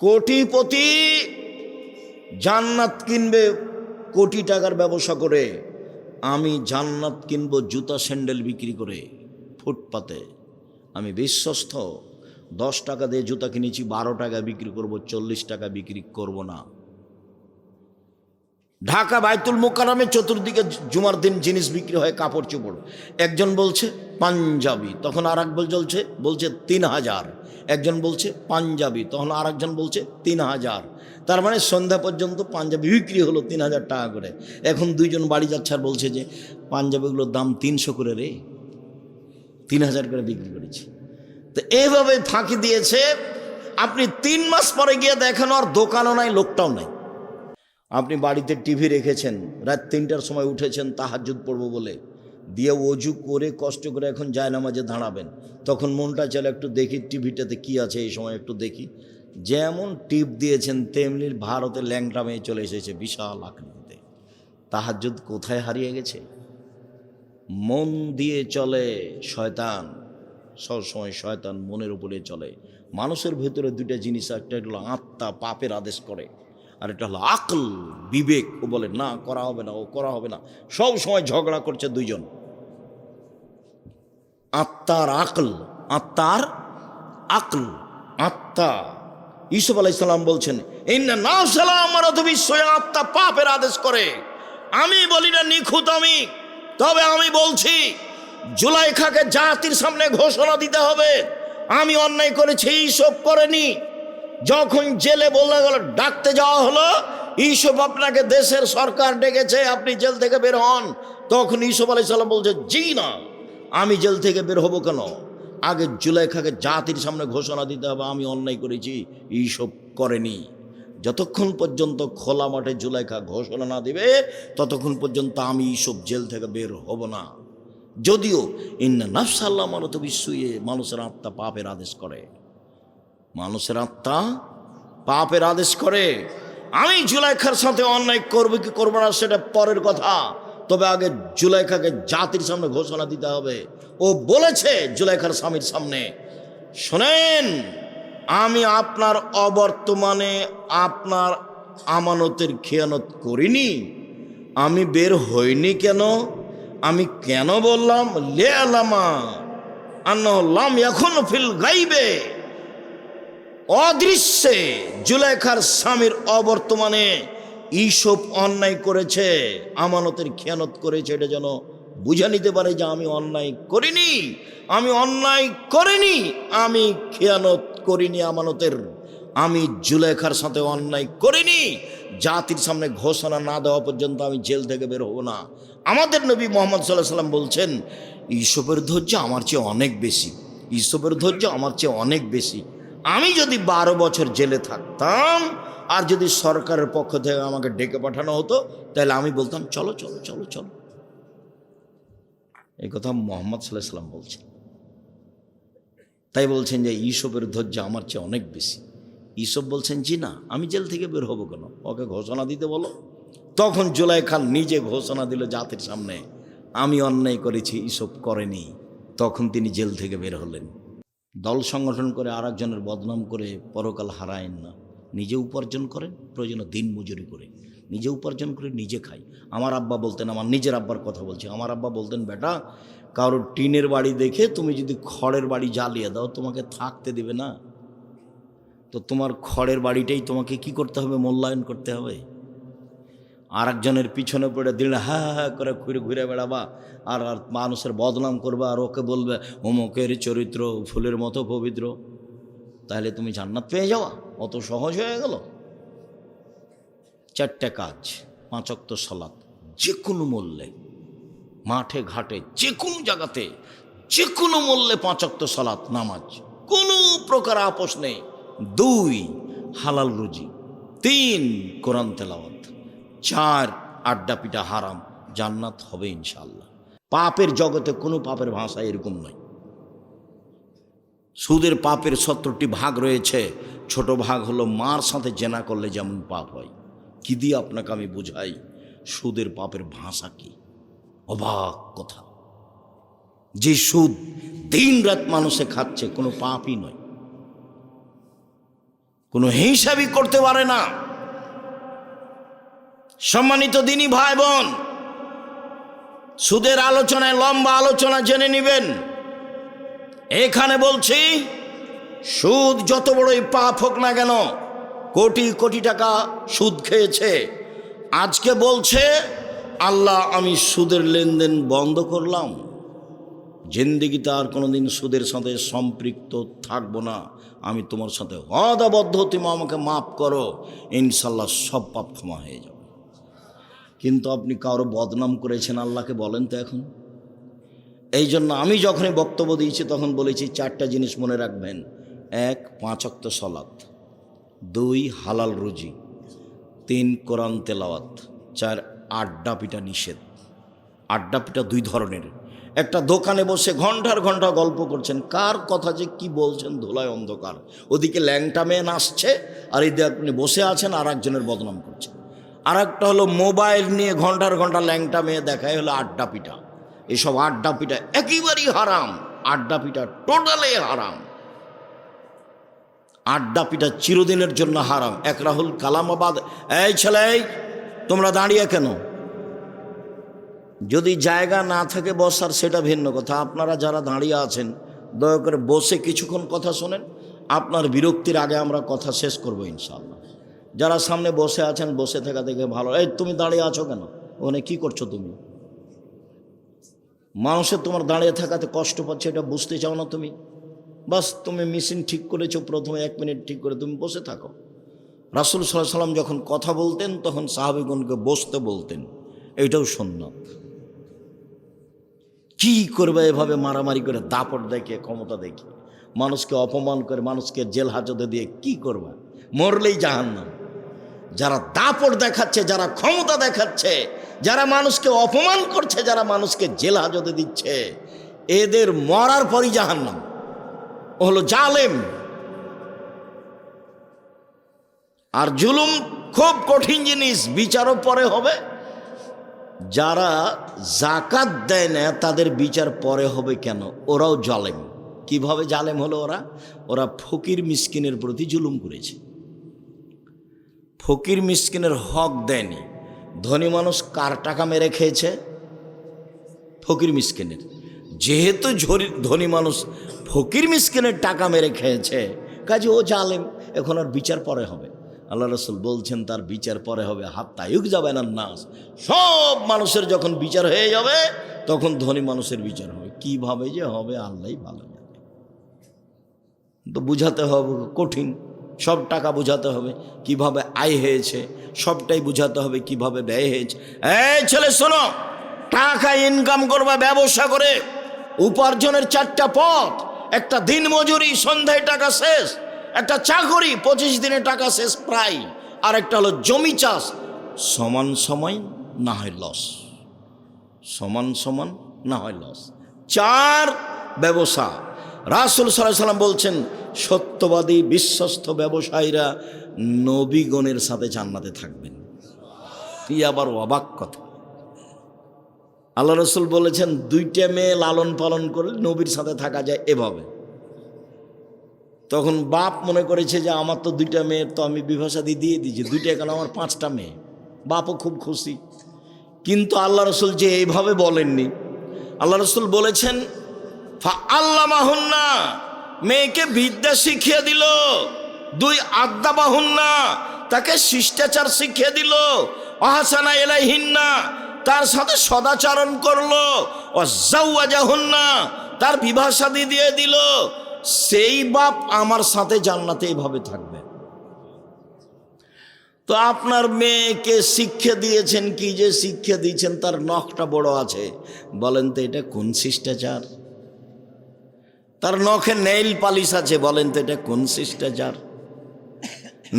কোটিপতি জান্নাত কিনবে কোটি টাকার ব্যবসা করে, আমি জান্নাত কিনবো জুতা স্যান্ডেল বিক্রি করে ফুটপাতে। আমি বিশ্বস্ত, 10 টাকা দিয়ে জুতা কিনেছি, 12 টাকা বিক্রি করব, 40 টাকা বিক্রি করব না। ঢাকা বাইতুল মোকাররমে চতুর্দিকে জুমার দিন জিনিস বিক্রি হয়, কাপড় চোপড়। একজন বলছে পাঞ্জাবি, তখন আর একজন বলছে 3000। একজন বলছে পাঞ্জাবি, তখন আর একজন বলছে 3000। তার মানে সন্ধ্যা পর্যন্ত পাঞ্জাবি বিক্রি হলো 3000 টাকা করে। এখন দুইজন বাড়ি যাচ্ছে আর বলছে যে পাঞ্জাবিগুলোর দাম 300 করে রে, 3000 করে বিক্রি করেছি। তো এইভাবে ফাঁকি দিয়েছে। আপনি 3 মাস পরে গিয়ে দেখেন আর দোকানও নাই, লোকটাও নাই। আপনি বাড়িতে টিভি রেখেছেন, রাত 3টার সময় উঠেছেন তাহাজ্জুদ পড়বো বলে, দিয়ে অজু করে কষ্ট করে এখন জায়নামাজে দাঁড়াবেন, তখন মনটা চলে একটু দেখি টিভিটাতে কি আছে, এই সময় একটু দেখি। যেমন টিপ দিয়েছেন তেমনি ভারতের ল্যাংটা মেয়ে চলে এসেছে বিশাল আকৃতিতে। তাহাজ্জুদ কোথায় হারিয়ে গেছে? মন দিয়ে চলে শয়তান, সবসময় শয়তান মনের উপরে চলে। মানুষের ভেতরে দুইটা জিনিস, একটা হলো আত্মা, পাপের আদেশ করে, আর এটা হলো আকল, বিবেক। ও বলে না করা হবে না, ও করা হবে না, সব সময় ঝগড়া করছে দুইজন। আত্মার আকল, আত্মার আকল, আত্মা। ইউসুফ আলাইহিস সালাম বলছেন ইন্না নাফসালা আমারাতু বিসসুই, আত্মা পাপের আদেশ করে। আমি বলি না নিখুঁত আমি, তবে আমি বলছি জুলাইখাকে জাতির সামনে ঘোষণা দিতে হবে আমি অন্যায় করেছি, ইউসুফ করেনি। যখন জেলে বলা গেল, ডাকতে যাওয়া হলো, ইউসুফ আপনাকে দেশের সরকার ডেকেছে, আপনি জেল থেকে বের হন। তখন ইউসুফ আলাইহিস সালাম বলছে জি না, আমি জেল থেকে বের হব কেন? আগে জুলাইখাকে জাতির সামনে ঘোষণা দিতে হবে আমি অন্যায় করেছি, ইউসুফ করেনি। যতক্ষণ পর্যন্ত খোলা মাঠে জুলাইখা ঘোষণা না দিবে ততক্ষণ পর্যন্ত আমি ইউসুফ জেল থেকে বের হব না। যদিও ইন্না নাফসাল্লাহ আমারাতু বিসসুই, মানুষের আত্মা পাপের আদেশ করে, মানুষের আত্মা পাপের আদেশ করে। আমি জুলাইখার সাথে অন্যায় করবো কি করবো না সেটা পরের কথা, তবে আগে জুলাইখাকে জাতির সামনে ঘোষণা দিতে হবে। ও বলেছে জুলাইখার স্বামীর সামনে, শোনেন, আমি আপনার অবর্তমানে আপনার আমানতের খেয়ানত করিনি, আমি বের হইনি কেন? আমি কেন বললাম লে আলামা আন্নাহু লাম ইয়াকুন ফিল গাইবে, অদৃশ্যে জুলাইখার স্বামীর অবর্তমানে ইউসুফ অন্যায় করেছে, আমানতের খেয়ানত করেছে, এটা যেন বুঝে নিতে পারে যে আমি অন্যায় করিনি, আমি অন্যায় করিনি, আমি খেয়ানত করিনি আমানতের, আমি জুলাইখার সাথে অন্যায় করিনি। জাতির সামনে ঘোষণা না দেওয়া পর্যন্ত আমি জেল থেকে বের হব না। আমাদের নবী মুহাম্মদ সাল্লাল্লাহু আলাইহি ওয়াসাল্লাম বলছেন ইউসুফের ধৈর্য আমার চেয়ে অনেক বেশি, ইউসুফের ধৈর্য আমার চেয়ে অনেক বেশি। আমি যদি 12 বছর জেলে থাকতাম আর যদি সরকারের পক্ষ থেকে আমাকে ডেকে পাঠানো হতো, তাহলে আমি বলতাম চলো চলো চলো চলো। এই কথা মুহাম্মদ সাল্লাল্লাহু আলাইহি ওয়াসাল্লাম বলছেন। তাই বলছেন যে ইউসুফের ধৈর্য আমার চেয়ে অনেক বেশি। ইউসুফ বলছেন জি না, আমি জেল থেকে বের হবো কেন, ওকে ঘোষণা দিতে বলো। তখন জুলাইখা নিজে ঘোষণা দিল জাতির সামনে আমি অন্যায় করেছি, ইউসুফ করেনি। তখন তিনি জেল থেকে বের হলেন। দল সংগঠন করে আর একজনের বদনাম করে পরকাল হারায়েন না, নিজে উপার্জন করেন, প্রয়োজনে দিন মজুরি করে নিজে উপার্জন করে নিজে খাই। আমার আব্বা বলতেন, আমার নিজের আব্বার কথা বলছি, আমার আব্বা বলতেন বেটা, কারোর টিনের বাড়ি দেখে তুমি যদি খড়ের বাড়ি জ্বালিয়ে দাও তোমাকে থাকতে দেবে না, তো তোমার খড়ের বাড়িটাই তোমাকে কি করতে হবে, মূল্যায়ন করতে হবে। আর একজনের পিছনে পড়ে দিলে হ্যাঁ হ্যাঁ করে ঘুরে ঘুরে বেড়াবা আর আর মানুষের বদনাম করবা আর ওকে বলবে অমুকের চরিত্র ফুলের মতো পবিত্র, তাহলে তুমি জান্নাত পেয়ে যাওয়া অত সহজ হয়ে গেল? 4টে কাজ, 5 ওয়াক্ত সালাত, যে কোনো মূল্যে, মাঠে ঘাটে যে কোনো জায়গাতে যে কোনো মূল্যে 5 ওয়াক্ত সালাত নামাজ, কোনো প্রকার আপোষ নেই। 2 হালাল রুজি, 3 কোরআন তেলাওয়াত, 4 আড্ডা পিটা হারাম, জান্নাত হবে ইনশাআল্লাহ। পাপের জগতে কোনো পাপের ভাষা এরকম নয়। সুদের পাপের 70টি ভাগ রয়েছে। ছোট ভাগ হলো মার সাথে জেনা করলে যেমন পাপ হয়। কি দিয়ে আপনাকে আমি বুঝাই সুদের পাপের ভাষা কি? অবাক কথা, যে সুদ দিন রাত মানুষে খাচ্ছে কোনো পাপই নয়। কোনো হিসাবই করতে পারে না। সম্মানিত দিনী ভাই বোন, সুদের আলোচনায় লম্বা আলোচনা জেনে নেবেন। এখানে বলছি, সুদ যত বড়ই পাপ হোক না কেন, কোটি কোটি টাকা সুদ খেয়েছে, আজকে বলছে আল্লাহ আমি সুদের লেনদেন বন্ধ করলাম, জিন্দেগিতে আর কোনোদিন সুদের সাথে সম্পৃক্ত থাকবো না, আমি তোমার সাথে ওয়াদাবদ্ধ, তুমি আমাকে মাফ করো, ইনশাল্লাহ সব পাপ ক্ষমা হয়ে যাবে। কিন্তু আপনি কারো বদনাম করেছেন, আল্লাহকে বলেন তো এখন। এই জন্য আমি যখনই বক্তব্য দিয়েছি তখন বলেছি 4টা জিনিস মনে রাখবেন। 1, 5 ওয়াক্ত সালাত, 2, হালাল রুজি, 3, কোরআন তেলাওয়াত, 4, আড্ডা পিটা নিষেধ। আড্ডা পিটা 2 ধরনের। একটা দোকানে বসে ঘন্টার ঘন্টা গল্প করছেন, কার কথা যে কি বলছেন ধোলায় অন্ধকার। ওদিকে ল্যাংটা মেয়ে নাচছে আর এদিকে আপনি বসে আছেন আর একজনের বদনাম করছেন। আর একটা হলো মোবাইল নিয়ে ঘন্টার ঘন্টা ল্যাংটা মেয়ে দেখায়, হলো আড্ডা পিটা। এসব আড্ডা পিটা একেবারেই হারাম। আড্ডা পিটা টোটালি হারাম। আড্ডা পিটা চিরদিনের জন্য হারাম। এক রাহুল কালামাবাদ, এই ছেলে তোমরা দাঁড়িয়ে কেন? যদি জায়গা না থাকে বসার সেটা ভিন্ন কথা। আপনারা যারা দাঁড়িয়ে আছেন দয়া করে বসে কিছুক্ষণ কথা শোনেন। আপনার বিরক্তির আগে আমরা কথা শেষ করবো ইনশাআল্লাহ। যারা সামনে বসে আছেন বসে থাকা দেখে ভালো। এই তুমি দাঁড়িয়ে আছো কেন? ওখানে কি করছো তুমি? মানুষের তোমার দাঁড়িয়ে থাকাতে কষ্ট পাচ্ছে, এটা বুঝতে চাও না তুমি? বাস তুমি মেশিন ঠিক করেছো, প্রথমে 1 মিনিট ঠিক করে তুমি বসে থাকো। রাসূল সাল্লাল্লাহু আলাইহি ওয়াসাল্লাম যখন কথা বলতেন তখন সাহাবীগণকে বসতে বলতেন, এইটাও সুন্নাত। কি করবে এভাবে মারামারি করে, দাপট দেখিয়ে, ক্ষমতা দেখিয়ে, মানুষকে অপমান করে, মানুষকে জেল হাজতে দিয়ে কি করবা? মরলেই জাহান্নাম। যারা দাপট দেখাচ্ছে, যারা ক্ষমতা দেখাচ্ছে, যারা মানুষকে অপমান করছে, যারা মানুষকে জেল হাজতে দিচ্ছে, এদের মরার পরই জাহান্নাম। ও হলো জালেম। আর জুলুম খুব কঠিন জিনিস, বিচারও পরে হবে। যারা জাকাত দেয় না তাদের বিচার পরে হবে কেন? ওরাও জালেম। কিভাবে জালেম হলো ওরা ফকির মিসকিনের প্রতি জুলুম করেছে। ফকির মিসকিনের হক দেয়নি। ধনী মানুষ কার টাকা মেরে খেয়েছে? ফকির মিসকিনের। যেহেতু ধনী মানুষ ফকির মিসকিনের টাকা মেরে খেয়েছে, কাজে ও জালেম। এখন আর বিচার পরে হবে। আল্লাহ রাসূল বলছেন তার বিচার পরে হবে। হাত্তা ইউকযাবেন নাস, সব মানুষের যখন বিচার হয়ে যাবে তখন ধনী মানুষের বিচার হবে। কিভাবে যে হবে আল্লাহই ভালো জানে। তো বুঝাতে হবে কঠিন, সব টাকা বুঝাতে হবে কিভাবে আয় হয়েছে, সবটাই বুঝাতে হবে কিভাবে ব্যয় হয়েছে। এই ছেলে শোনো, টাকা ইনকাম করবা ব্যবসা করে। উপার্জনের 4টা পথ। একটা দিন মজুরি, সন্ধ্যায় টাকা শেষ। একটা চাকরি, 25 দিনে টাকা শেষ প্রায়। আর একটা হলো জমি চাষ, সমান সময় না হয় লস, সমান সমান না হয় লস। 4, ব্যবসা। রাসূল সাল্লাল্লাহু আলাইহি ওয়াসাল্লাম বলছেন সত্যবাদী বিশ্বস্ত ব্যবসায়ীরা নবীগণের সাথে জান্নাতে থাকবেন। কি আবার অবাক কথা! আল্লাহ রাসূল বলেছেন 2টা মেয়ে লালন পালন করলে নবীর সাথে থাকা যায় এভাবে। তখন বাপ মনে করেছে যে আমার তো 2টা মেয়ে, তো আমি বিবাহসাদী দিয়ে দিয়েছি, 2টা কেন, আমার 5টা মেয়ে। বাপও খুব খুশি। কিন্তু আল্লাহ রাসূল যে এইভাবে বলেননি। আল্লাহ রাসূল বলেছেন ফাআল্লামাহুন্না, মেয়েকে বিদ্যা শিখিয়ে দিল। 2, আদাবাহুন্না, তাকে শিষ্টাচার শিখিয়ে দিল। আহসানা ইলাইহিন্না, তার সাথে সদাচরণ করলো। ওয়াজাওয়াজাহুন্না, তার বিবাহ শাদী দিয়ে দিল। সেই বাপ আমার সাথে জান্নাতে এইভাবে থাকবে। তো আপনার মেয়েকে শিক্ষা দিয়েছেন, কি যে শিক্ষা দিয়েছেন, তার নখটা বড় আছে। বলেন তো এটা কোন শিষ্টাচার? তার নখে নেইল পালিশ আছে, বলেন তো এটা কোন শিষ্টাচার?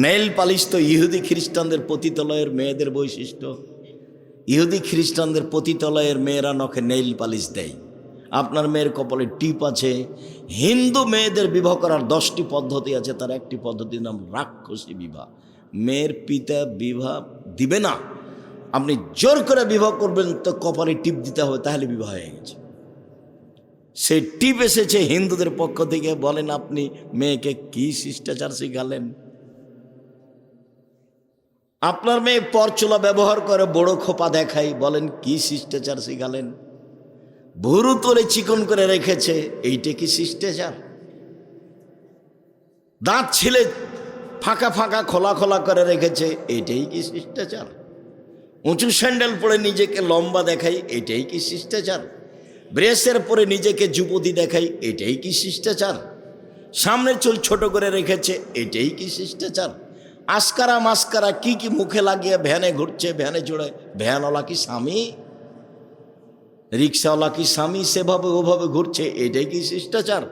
নেইল পালিশ তো ইহুদি খ্রিস্টানদের পতিতালয়ের মেয়েদের বৈশিষ্ট্য। ইহুদি খ্রিস্টানদের পতিতালয়ের মেয়েরা নখে নেইল পালিশ দেয়। আপনার মেয়ের কপালে টিপ আছে। হিন্দু মেয়েদের বিবাহ করার 10টি পদ্ধতি আছে, তার একটি পদ্ধতির নাম রাক্ষসী বিবাহ। মেয়ের পিতা বিবাহ দিবে না, আপনি জোর করে বিবাহ করবেন তো কপালে টিপ দিতে হবে, তাহলে বিবাহ হয়ে গেছে। সেই টিপ এসেছে হিন্দুদের পক্ষ থেকে। বলেন আপনি মেয়েকে কি শিষ্টাচার শিখালেন? আপনার মেয়ে পরচুলা ব্যবহার করে বড় খোপা দেখাই, বলেন কি শিষ্টাচার শিখালেন? ভুরু তোলে চিকন করে রেখেছে, এইটা কি শিষ্টাচার? দাঁত ছিলে ফাঁকা ফাঁকা খোলা খোলা করে রেখেছে, এইটাই কি শিষ্টাচার? উঁচু স্যান্ডেল পরে নিজেকে লম্বা দেখাই, এটাই কি শিষ্টাচার? ব্রেসের পরে নিজেকে যুবতী দেখাই, এটাই কি শিষ্টাচার? সামনের চুল ছোট করে রেখেছে, এটাই কি শিষ্টাচার? আস্কারা মাস্কারা কি কি মুখে লাগিয়ে ভ্যানে ঘুরছে, ভ্যানে চড়ে, ভ্যানওয়ালা কি স্বামী, রিক্সাওয়ালা কি স্বামী, সেভাবে ওভাবে ঘুরছে, এটাই কি শিষ্টাচার?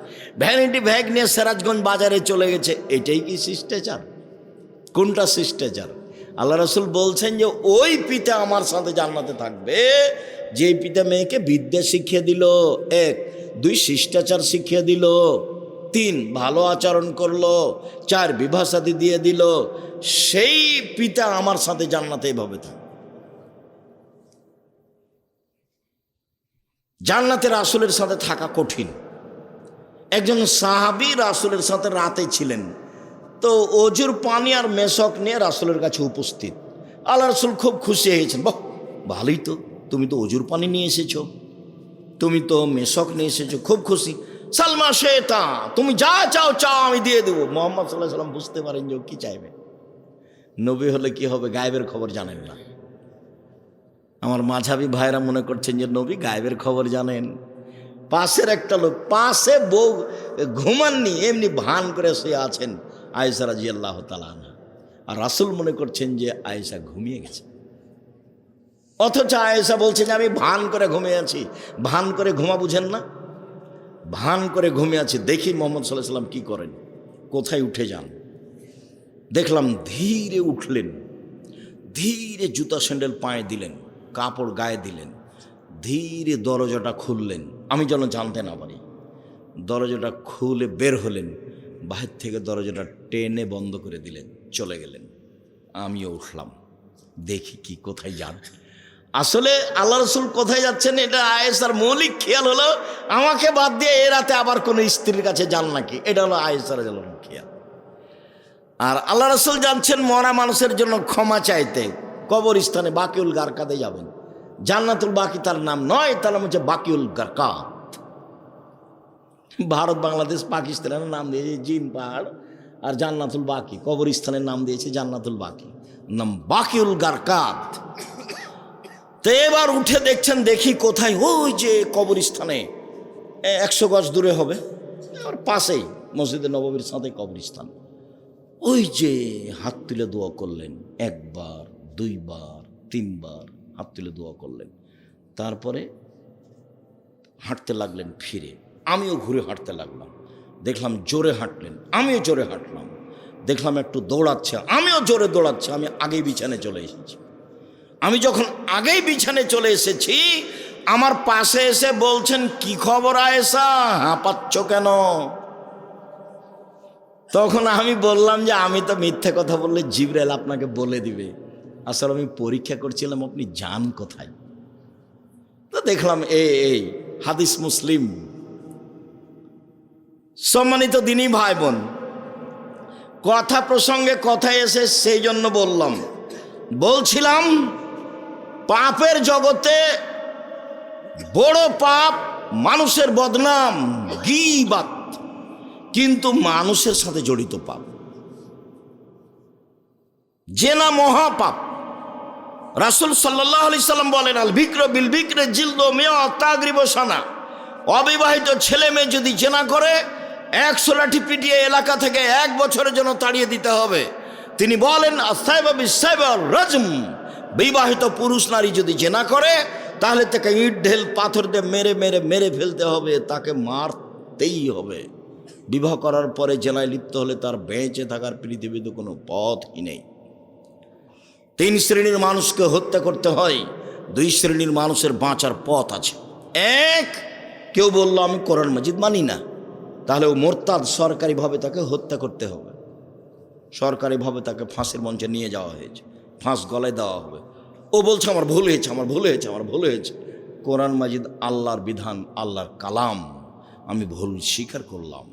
ভ্যানিটি ব্যাগ নিয়ে সিরাজগঞ্জ বাজারে চলে গেছে, এটাই কি শিষ্টাচার? কোনটা শিষ্টাচার? আল্লাহ রাসূল বলছেন যে ওই পিতা আমার সাথে জান্নাতে থাকবে যে পিতা মেয়েকে বিদ্যা শিখিয়ে দিল, 1, 2 শিষ্টাচার শিখিয়ে দিল, 3 ভালো আচরণ করলো, 4 বিবাহ শাদী দিয়ে দিল, সেই পিতা আমার সাথে জান্নাতে এভাবে থাকবে। জান্নাতে রাসূলের সাথে থাকা কঠিন। একজন সাহাবী রাসূলের সাথে রাতে ছিলেন, তো অজুর পানি আর মেশক নিয়ে রাসূলের কাছে উপস্থিত। আল্লাহ রাসূল খুব খুশি হয়েছেন, বাহ ভালোই তো, তুমি তো অজুর পানি নিয়ে এসেছো, তুমি তো মেশক নিয়ে এসেছো, খুব খুশি। সালমা শেতা, তুমি যা চাও চাও আমি দিয়ে দেবো। মুহাম্মদ সাল্লাল্লাহু আলাইহি ওয়াসাল্লাম বুঝতে পারেন যে কি চাইবে। নবী হলে কি হবে, গায়েবের খবর জানেন না। আমার মাঝাবি ভাইরা মনে করছেন যে নবী গায়েবের খবর জানেন। পাশের একটা লোক, পাশে বউ ঘুমাননি, এমনি ভান করে শুয়ে আছেন আয়েশা রাদিয়াল্লাহু তাআলা আনহা, আর রাসূল মনে করছেন যে আয়েশা ঘুমিয়ে গেছে, অথচ আয়েশা বলছে যে আমি ভান করে ঘুমিয়ে আছি। ভান করে ঘুমা বুঝেন না, ভান করে ঘুমিয়ে আছি। দেখি মুহাম্মদ সাল্লাল্লাহু আলাইহি ওয়াসাল্লাম কি করেন, কোথায় উঠে যান। দেখলাম ধীরে উঠলেন, ধীরে জুতা স্যান্ডেল পায়ে দিলেন, কাপড় গায়ে দিলেন, ধীরে দরজাটা খুললেন, আমি যেন জানতে না পারি। দরজাটা খুলে বের হলেন, বাহির থেকে দরজাটা টেনে বন্ধ করে দিলেন, চলে গেলেন। আমিও উঠলাম, দেখি কি কোথায় যান। আসলে আল্লাহ রাসূল কোথায় যাচ্ছেন এটা আয়েশার মৌলিক খেয়াল হলো, আমাকে বাদ দিয়ে এ রাতে আবার কোনো স্ত্রীর কাছে যান নাকি, এটা হলো আয়েশার খেয়াল। আর আল্লাহ রাসূল যাচ্ছেন মরা মানুষের জন্য ক্ষমা চাইতে, কবরস্থানে বাকিউল গারকাতে যাবেন। জান্নাতুল বাকি তার নাম নয়, তার নাম হচ্ছে বাকিউল গারকাত। ভারত বাংলাদেশ পাকিস্তানের নাম দিয়েছে জিন পাহাড়, আর জান্নাতুল বাকি কবরস্থানের নাম দিয়েছে জান্নাতুল বাকি, নাম বাকিউল গারকাত। তো এবার উঠে দেখছেন, দেখি কোথায়, ওই যে কবরস্থানে 100 গজ দূরে হবে, আর পাশেই মসজিদে নববীর সাথে কবরস্থান। ওই যে হাত তুলে দোয়া করলেন, 1 বার 2 বার 3 বার হাত তুলে দোয়া করলেন, তারপরে হাঁটতে লাগলেন ফিরে। আমিও ঘুরে হাঁটতে লাগলাম, দেখলাম জোরে হাঁটলেন, আমিও জোরে হাঁটলাম, দেখলাম একটু দৌড়াচ্ছে, আমিও জোরে দৌড়াচ্ছি। আমি আগেই বিছানায় চলে এসেছি। আমি যখন আগেই বিছানায় চলে এসেছি, আমার পাশে এসে বলছেন, কি খবর আয়েশা, হাঁপাচ্ছ কেন? তখন আমি বললাম যে আমি তো মিথ্যে কথা বললে জিবরাইল আপনাকে বলে দিবে, আসলে আমি পরীক্ষা করছিলাম আপনি যান কোথায়। তো দেখলাম এই হাদিস মুসলিম। সম্মানিত দিনী ভাই বোন, কথা প্রসঙ্গে কথা এসে সেই জন্য বলছিলাম পাপের জগতে বড় পাপ মানুষের বদনাম, গীবাত, কিন্তু মানুষের সাথে জড়িত পাপ। জেনা মহাপাপ। রাসূল সাল্লাল্লাহু আলাইহি সাল্লাম বলেন, আল বিকর বিল বিকরে জিলদু মিয়া তাগরিব সানা। অবিবাহিত ছেলে মেয়ে যদি জেনা করে 100 লাঠি পিটিয়ে এলাকা থেকে 1 বছরের জন্য তাড়িয়ে দিতে হবে। তিনি বলেন, আসাইবা বিসাইবা রাজম। বিবাহিত পুরুষ নারী যদি জেনা করে তাহলে তাকে ইট ঢেল পাথর দিয়ে মেরে মেরে মেরে ফেলতে হবে, তাকে মারতেই হবে। বিবাহ করার পরে জেনায় লিপ্ত হলে তার বেঁচে থাকার পৃথিবীতে কোনো পথই নেই। 3 শ্রেণীর মানুষকে হত্যা করতে হয়, 2 শ্রেণীর মানুষের বাঁচার পথ আছে। 1, কেউ বলল আমি কোরআন মাজিদ মানি না, তাহলে ও মোরতাদ, সরকারিভাবে তাকে হত্যা করতে হবে। সরকারিভাবে তাকে ফাঁসির মঞ্চে নিয়ে যাওয়া হয়েছে, ফাঁস গলায় দেওয়া হবে। ও বলছে আমার ভুল হয়েছে, আমার ভুল হয়েছে, আমার ভুল হয়েছে। কোরআন মাজিদ আল্লাহর বিধান, আল্লাহর কালাম, আমি ভুল স্বীকার করলাম,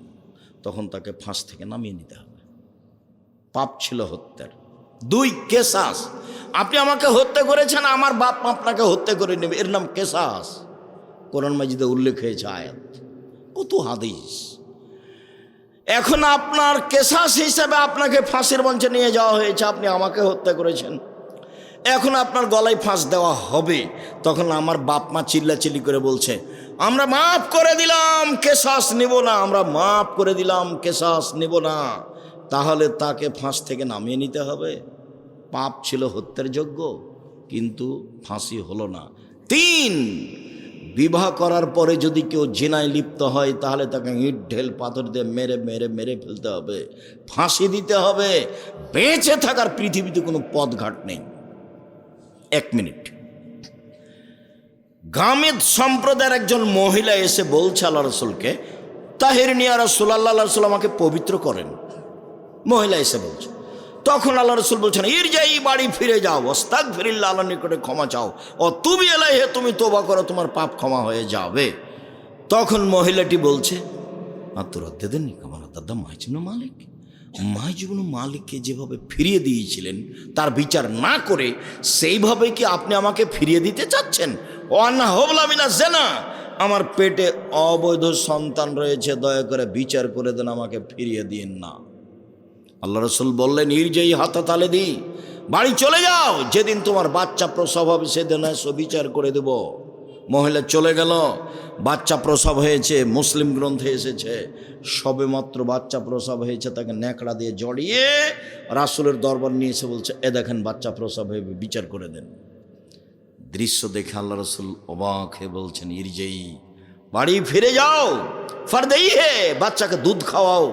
তখন তাকে ফাঁস থেকে নামিয়ে নিতে হবে। পাপ ছিল হত্যার। দুই, কেসাস। আপনি আমাকে হত্যা করেছেন, আমার বাপ মা আপনাকে হত্যা করে নেবে, এর নাম কেসাস। কোরআন মাজিদে উল্লেখ হয়েছে আয়াত, কত হাদিস। এখন আপনার কেসাস হিসাবে আপনাকে ফাঁসির মঞ্চে নিয়ে যাওয়া হয়েছে, আপনি আমাকে হত্যা করেছেন, এখন আপনার গলায় ফাঁস দেওয়া হবে। তখন আমার বাপ মা চিল্লাচিল্লি করে বলছে, আমরা মাফ করে দিলাম, কেসাস নেব না, আমরা মাফ করে দিলাম, কেসাস নেব না। তাহলে তাকে ফাঁস থেকে নামিয়ে নিতে হবে। পাপ ছিল হত্যার যোগ্য, কিন্তু ফাঁসি হলো না। 3, বিবাহ করার পরে যদি কেউ জিনায় লিপ্ত হয় তাহলে তাকে ইট ঢেল পাথর দিয়ে মেরে মেরে মেরে ফেলতে হবে, ফাঁসি দিতে হবে। বেঁচে থাকার পৃথিবীতে কোনো পথঘাট নেই। 1 মিনিট। গামেদ সম্প্রদায়ের একজন মহিলা এসে বলছে আল্লাহ রসুলকে, তাহির নিয়া রাসূলুল্লাহ রাসূল আমাকে পবিত্র করেন। মহিলা এসে বলছে, তখন আল্লাহ রসুল বলছেন, ইরজাই, বাড়ি ফিরে যাও, আস্তাগফিরুল্লাহ, আল্লাহর নিকটে ক্ষমা চাও, ও তুবি ইলাইহি, তুমি তওবা করো, তোমার পাপ ক্ষমা হয়ে যাবে। তখন মহিলাটি বলছে, আত্মরদ্দেদেননি কামানা দাদা মাহিজুন মালিক, মাহিজুন মালিককে যেভাবে ফিরিয়ে দিয়েছিলেন তার বিচার না করে সেইভাবে কি আপনি আমাকে ফিরিয়ে দিতে চাচ্ছেন? ওয়ান্না হবলা মিনা জেনা, আমার পেটে অবৈধ সন্তান রয়েছে, দয়া করে বিচার করে দেন, আমাকে ফিরিয়ে দিন না। আল্লাহ রসুল বললেন, ইরজাই হাতা তালে দি, বাড়ি চলে যাও, যেদিন তোমার বাচ্চা প্রসব হবে সেদিন এসো, বিচার করে দেব। মহিলা চলে গেল, বাচ্চা প্রসব হয়েছে। মুসলিম গ্রন্থে এসেছে, সবে মাত্র বাচ্চা প্রসব হয়েছে, তাকে ন্যাকড়া দিয়ে জড়িয়ে রাসূলের দরবার নিয়ে এসে বলছে, এ দেখেন বাচ্চা প্রসব হয়ে, বিচার করে দেন। দৃশ্য দেখে আল্লাহ রসুল অবাক হয়ে বলছেন, ইরজাই, বাড়ি ফিরে যাও, ফারদেই হে, বাচ্চাকে দুধ খাওয়াও,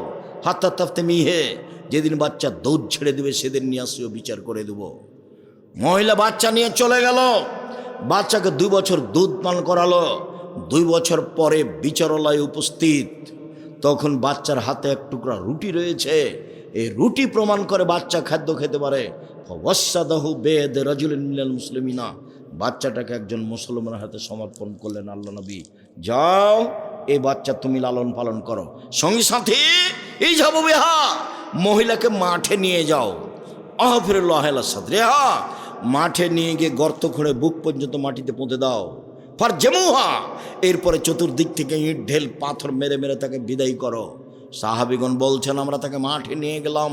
হাত্তা তাফতেমি হে, যেদিন বাচ্চা দুধ ছেড়ে দেবে সেদিন নিয়ে আসিও, বিচার করে দেব। মহিলা বাচ্চা নিয়ে চলে গেল, বাচ্চাকে 2 বছর দুধ পান করালো। 2 বছর পরে বিচারালয়ে উপস্থিত, তখন বাচ্চার হাতে এক টুকরা রুটি রয়েছে। এই রুটি প্রমাণ করে বাচ্চা খাদ্য খেতে পারে। ওয়াসাদাহু বেদ রাজুলিন মিনাল মুসলিমিনা, বাচ্চাটাকে একজন মুসলমানের হাতে সমর্পণ করলেন আল্লাহ নবী, যাও এই বাচ্চা তুমি লালন পালন করো। সঙ্গে সাথে এই যাবো বেহা, মহিলাকে মাঠে নিয়ে যাও, আহফিরুল্লাহ সাদরিহা, মাঠে নিয়ে গিয়ে গর্ত খুঁড়ে বুক পর্যন্ত মাটিতে পুঁতে দাও। ফার জেমুহা, এরপরে চতুর্দিক থেকে ইট ঢেল পাথর মেরে মেরে তাকে বিদায় করো। সাহাবিগণ বলছেন, আমরা তাকে মাঠে নিয়ে গেলাম,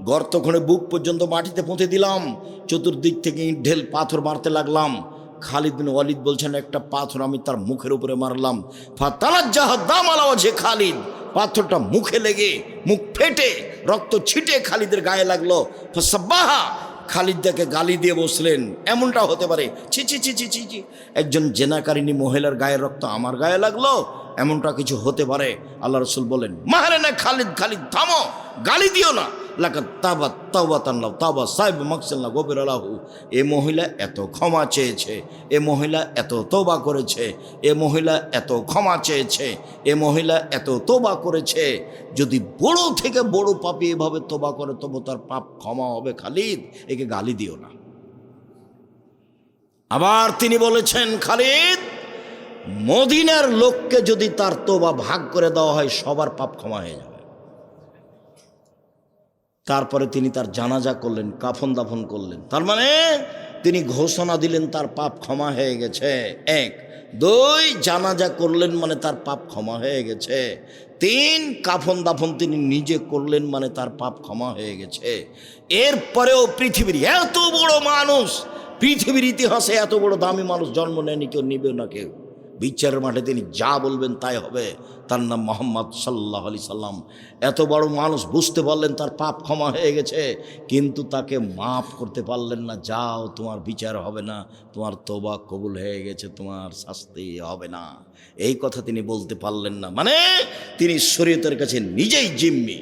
গর্ত খুঁড়ে বুক পর্যন্ত মাটিতে পুঁতে দিলাম, চতুর্দিক থেকে ইট ঢেল পাথর মারতে লাগলাম। খালিদ বিন ওয়ালিদ বলছেন, একটা পাথর আমি তার মুখের উপরে মারলাম, ফাতালাজ্জাহ দাম আলা ওয়াজহি খালিদ, পাথরটা মুখে লেগে মুখ ফেটে রক্ত ছিটে খালিদের গায়ে লাগলো। ফাসাব্বাহা, খালিদ তাকে গালি দিয়ে বসলেন, এমনটা হতে পারে? ছি ছি ছি ছি ছি ছি, একজন জেনাকারিনী মহিলার গায়ের রক্ত আমার গায়ে লাগলো, এমনটা কিছু হতে পারে? আল্লাহ রসুল বলেন, মাহারে না খালিদ, খালিদ থামো, গালি দিও না। লাকাত তাবাত তাওবাতান লাউ তাওবা সাইব মাকসাল্লাহ গফির লাহু, এ মহিলা এত ক্ষমা চেয়েছে, এ মহিলা এত তওবা করেছে, এ মহিলা এত ক্ষমা চেয়েছে, এ মহিলা এত তওবা করেছে। যদি বড় থেকে বড় পাপী এভাবে তওবা করে তবে তার পাপ ক্ষমা হবে। খালিদ, একে গালি দিও না। আবার তিনি বলেছেন, খালিদ, মদিনার লোককে যদি তার তওবা ভাগ করে দেওয়া হয় সবার পাপ ক্ষমা হয়ে যাবে। তারপরে তিনি তার জানাজা করলেন, কাফন দাফন করলেন। তার মানে তিনি ঘোষণা দিলেন তার পাপ ক্ষমা হয়ে গেছে। 1, 2, জানাজা করলেন মানে তার পাপ ক্ষমা হয়ে গেছে। 3, কাফন দাফন তিনি নিজে করলেন মানে তার পাপ ক্ষমা হয়ে গেছে। এরপরেও পৃথিবীর এত বড় মানুষ, পৃথিবীর ইতিহাসে এত বড় দামি মানুষ জন্ম নেয়নি, কেউ নিবে না কেউ। বিচারের মাঠে তিনি যা বলবেন তাই হবে। তার নাম মুহাম্মদ সাল্লাল্লাহু আলাইহি সাল্লাম। এত বড় মানুষ বুঝতে পারলেন তার পাপ ক্ষমা হয়ে গেছে, কিন্তু তাকে মাফ করতে পারলেন না। যাও, তোমার বিচার হবে না, তোমার তওবা কবুল হয়ে গেছে, তোমার শাস্তি হবে না, এই কথা তিনি বলতে পারলেন না। মানে তিনি শরীয়তের কাছে নিজেই জিম্মি।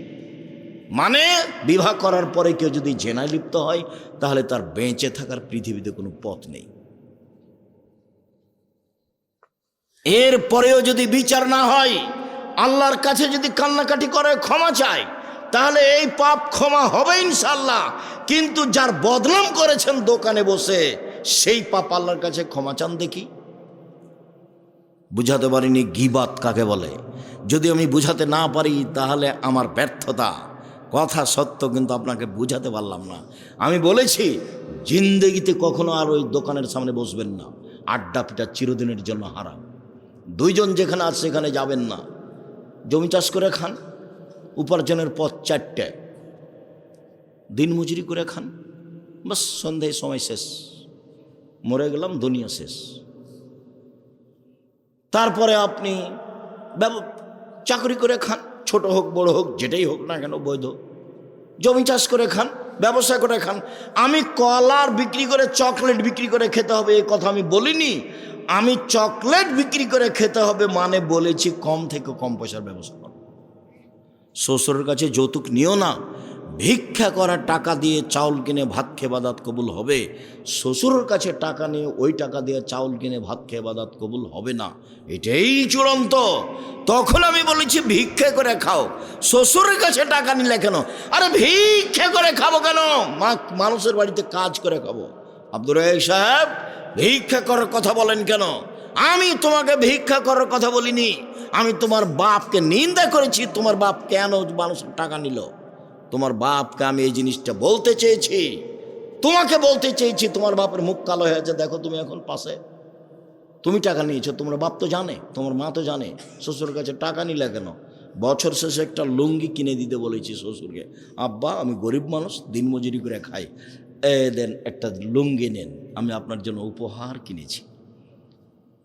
মানে বিবাহ করার পরে কেউ যদি জেনায় লিপ্ত হয় তাহলে তার বেঁচে থাকার পৃথিবীতে কোনো পথ নেই। এরপরেও যদি বিচার না হয়, আল্লাহর কাছে যদি কান্নাকাটি করে ক্ষমা চায়, তাহলে এই পাপ ক্ষমা হবে ইনশাআল্লাহ। কিন্তু যার বদনাম করেছেন দোকানে বসে, সেই পাপ আল্লাহর কাছে ক্ষমা চান দেখি। বুঝাতে পারিনি গীবাত কাকে বলে। যদি আমি বুঝাতে না পারি তাহলে আমার ব্যর্থতা, কথা সত্য, কিন্তু আপনাকে বুঝাতে পারলাম না। আমি বলেছি জিন্দেগিতে কখনো আর ওই দোকানের সামনে বসবেন না, আড্ডা পিটা চিরদিনের জন্য হারাম। দুইজন যেখানে আছে সেখানে যাবেন না। জমি চাষ করে খান, উপার্জনের পথ চারটে, দিন মজুরি করে খান, বাস সন্ধ্যায় সময় শেষ, মরে গেলাম, দুনিয়া শেষ। তারপরে আপনি চাকরি করে খান, ছোট হোক বড় হোক যেটাই হোক না কেন বৈধ, জমি চাষ করে খান, ব্যবসা করে খান। আমি কলার বিক্রি করে চকলেট বিক্রি করে খেতে হবে এই কথা আমি বলিনি। আমি চকলেট বিক্রি করে খেতে হবে মানে বলেছি কম থেকে কম পয়সার ব্যবস্থা করো। শ্বশুরের কাছে যৌতুক নিও না। ভিক্ষা করা টাকা দিয়ে চাউল কিনে ভাত খেয়ে বাদাত কবুল হবে, শ্বশুরের কাছে টাকা নিয়ে ওই টাকা দিয়ে চাউল কিনে ভাত খেয়ে বাদাত কবুল হবে না, এটাই চূড়ান্ত। তখন আমি বলেছি ভিক্ষা করে খাও। শ্বশুরের কাছে টাকা নিলে কেন? আরে ভিক্ষা করে খাবো কেন? মানুষের বাড়িতে কাজ করে খাবো। আব্দুর রাজ্জাক সাহেব ভিক্ষা করার কথা বলেন কেন? আমি তোমাকে ভিক্ষা করার কথা বলিনি, আমি তোমার বাপকে নিন্দা করেছি। তোমার বাপ কেন মানুষের টাকা নিল? তোমার বাপকে আমি এই জিনিসটা বলতে চেয়েছি, তোমাকে বলতে চেয়েছি। তোমার বাপের মুখ কালো হয়ে আছে, দেখো তুমি এখন পাশে, তুমি টাকা নিয়েছো, তোমার বাপ তো জানে, তোমার মা তো জানে। শ্বশুরের কাছে টাকা নিলে কেন? বছর শেষে একটা লুঙ্গি কিনে দিতে বলেছি শ্বশুরকে। আব্বা আমি গরিব মানুষ, দিনমজুরি করে খাই, দেন একটা লুঙ্গি নেন, আমি আপনার জন্য উপহার কিনেছি।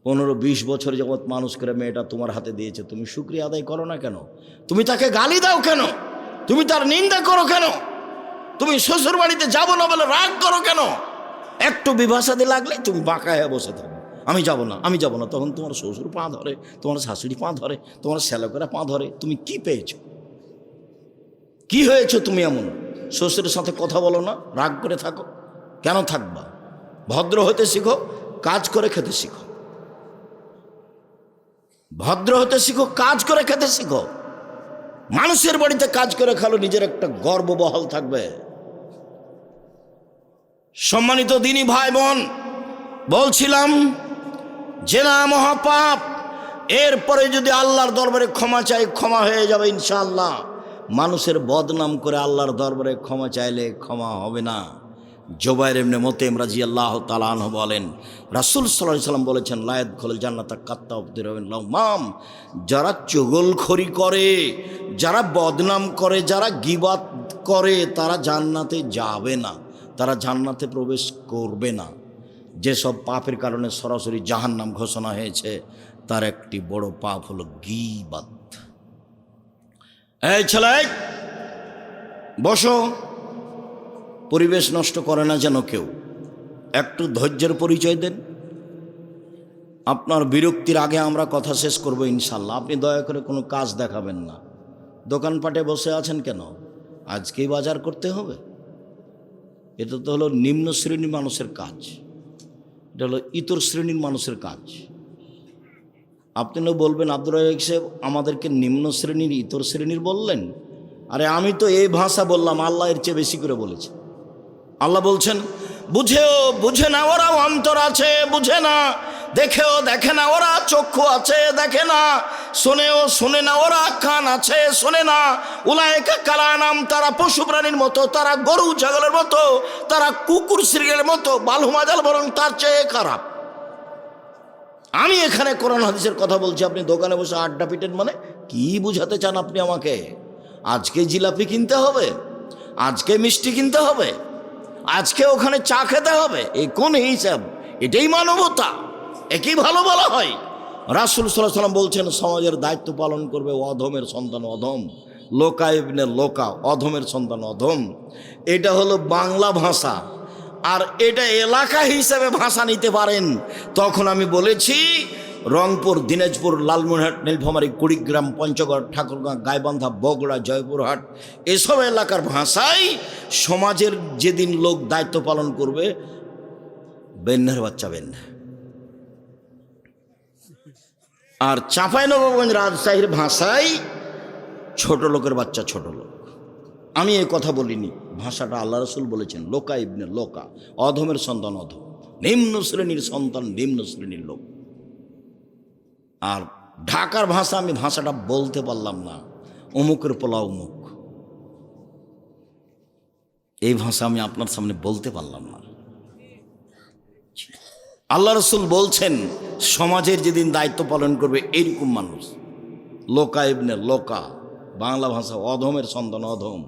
15-20 বছর যাবৎ মানুষ করে মেয়েটা তোমার হাতে দিয়েছে, তুমি শুকরিয়া আদায় করো না কেন? তুমি তাকে গালি দাও কেন? তুমি তার নিন্দা করো কেন? তুমি শ্বশুর বাড়িতে যাবো না বলে রাগ করো কেন? একটু বিভাষাতে লাগলে তুমি বাঁকা হয়ে বসে থাকো, আমি যাব না, আমি যাব না। তখন তোমার শ্বশুর পা ধরে, তোমার শাশুড়ি পা ধরে, তোমার শ্যালকেরা পা ধরে। তুমি কি পেয়েছো? কি হয়েছো তুমি এমন? শ্বশুরের সাথে কথা বলো না, রাগ করে থাকো, কেন থাকবা? ভদ্র হতে শিখো, কাজ করে খেতে শিখো। ভদ্র হতে শিখো, কাজ করে খেতে শিখো। মানুষের বাড়িতে কাজ করে খালো, নিজের একটা গর্ব বহাল থাকবে। সম্মানিত দিনী ভাই বোন, বলছিলাম জেনা মহাপাপ। এরপরে যদি আল্লাহর দরবারে ক্ষমা চাই, ক্ষমা হয়ে যাবে ইনশাআল্লাহ। মানুষের বদনাম করে আল্লাহর দরবারে ক্ষমা চাইলে ক্ষমা হবে না। জুবাইর ইবনে মুতঈম রাদিয়াল্লাহু তাআলা আনহু বলেন, রাসূল সাল্লাল্লাহু আলাইহি ওয়াসাল্লাম বলেছেন, লা ইয়াদখুলুল জান্নাতা কাত্তাবুর লাউমাম, যারা চুগলখড়ি করে, যারা বদনাম করে, যারা গীবত করে, তারা জান্নাতে যাবে না, তারা জান্নাতে প্রবেশ করবে না। যেসব পাপের কারণে সরাসরি জাহান্নাম ঘোষণা হয়েছে, তার একটি বড় পাপ হলো গীবত। এই ছেলে বসো, পরিবেশ নষ্ট করে না যেন কেউ। একটু ধৈর্যের পরিচয় দেন। আপনার বিরক্তির আগে আমরা কথা শেষ করব ইনশাল্লাহ। আপনি দয়া করে কোনো কাজ দেখাবেন না। দোকানপাটে বসে আছেন কেন? আজকেই বাজার করতে হবে? এটা তো হলো নিম্ন শ্রেণীর মানুষের কাজ, এটা হলো ইতর শ্রেণীর মানুষের কাজ। আপনি না বলবেন আব্দুর রাজ্জাক সাহেব আমাদেরকে নিম্ন শ্রেণীর ইতর শ্রেণীর বললেন। আরে আমি তো এই ভাষা বললাম, আল্লাহ এর চেয়ে বেশি করে বলেছে। আল্লাহ বলছেন, বুঝেও বুঝে না ওরা অন্তর আছে, বুঝে না। দেখেও দেখে না ওরা চক্ষু আছে, দেখে না। শোনেও শোনে না ওরা কান আছে, শোনে না। উলায়েকা কালানাম, তারা পশু প্রাণীর মতো, তারা গরু ছাগলের মতো, তারা কুকুর শ্রীগের মতো, বালহুমাজাল বরং তার চেয়ে খারাপ। আমি এখানে কোরআন হাদিসের কথা বলছি, আপনি দোকানে বসে আড্ডা পিটেন মানে কি বুঝাতে চান আপনি আমাকে? আজকে জিলাপি কিনতে হবে, আজকে মিষ্টি কিনতে হবে, আজকে ওখানে চা খেতে হবে, এই কোন হিসাব? এটাই মানবতা? একই ভালো বলা হয়? রাসূল সাল্লাল্লাহু আলাইহি ওয়াসাল্লাম বলছেন, সমাজের দায়িত্ব পালন করবে অধমের সন্তান অধম, লোকা ইবনে লোকা, অধমের সন্তান অধম। এটা হলো বাংলা ভাষা, আর এটা এলাকা হিসাবে ভাষা নিতে পারেন। তখন আমি বলেছি রংপুর, দিনাজপুর, লালমনিরহাট, নীলফামারী, কুড়িগ্রাম, পঞ্চগড়, ঠাকুরগাঁ, গাইবান্ধা, বগুড়া, জয়পুরহাট, এসব এলাকার ভাষায় সমাজের যেদিন লোক দায়িত্ব পালন করবে, বেন্যার বাচ্চা বেন্যা। আর চাঁপাইনবাবগঞ্জ, রাজশাহীর ভাষায় ছোট লোকের বাচ্চা ছোট লোক। আমি এই কথা বলিনি, ভাষাটা আল্লাহ রাসূল বলেছেন, লোকা ইবনে লোকা, অধমের সন্তান অধম, নিম্ন শ্রেণীর সন্তান নিম্ন শ্রেণীর লোক। আর ঢাকার ভাষা, আমি ভাষাটা বলতে পারলাম না, অমুকের পোলা অমুক, এই ভাষা আমি আপনার সামনে বলতে পারলাম না। আল্লাহ রসুল বলছেন সমাজের যেদিন দায়িত্ব পালন করবে এইরকম মানুষ, লোকা ইবনে লোকা, বাংলা ভাষা অধমের সন্তান, অধম,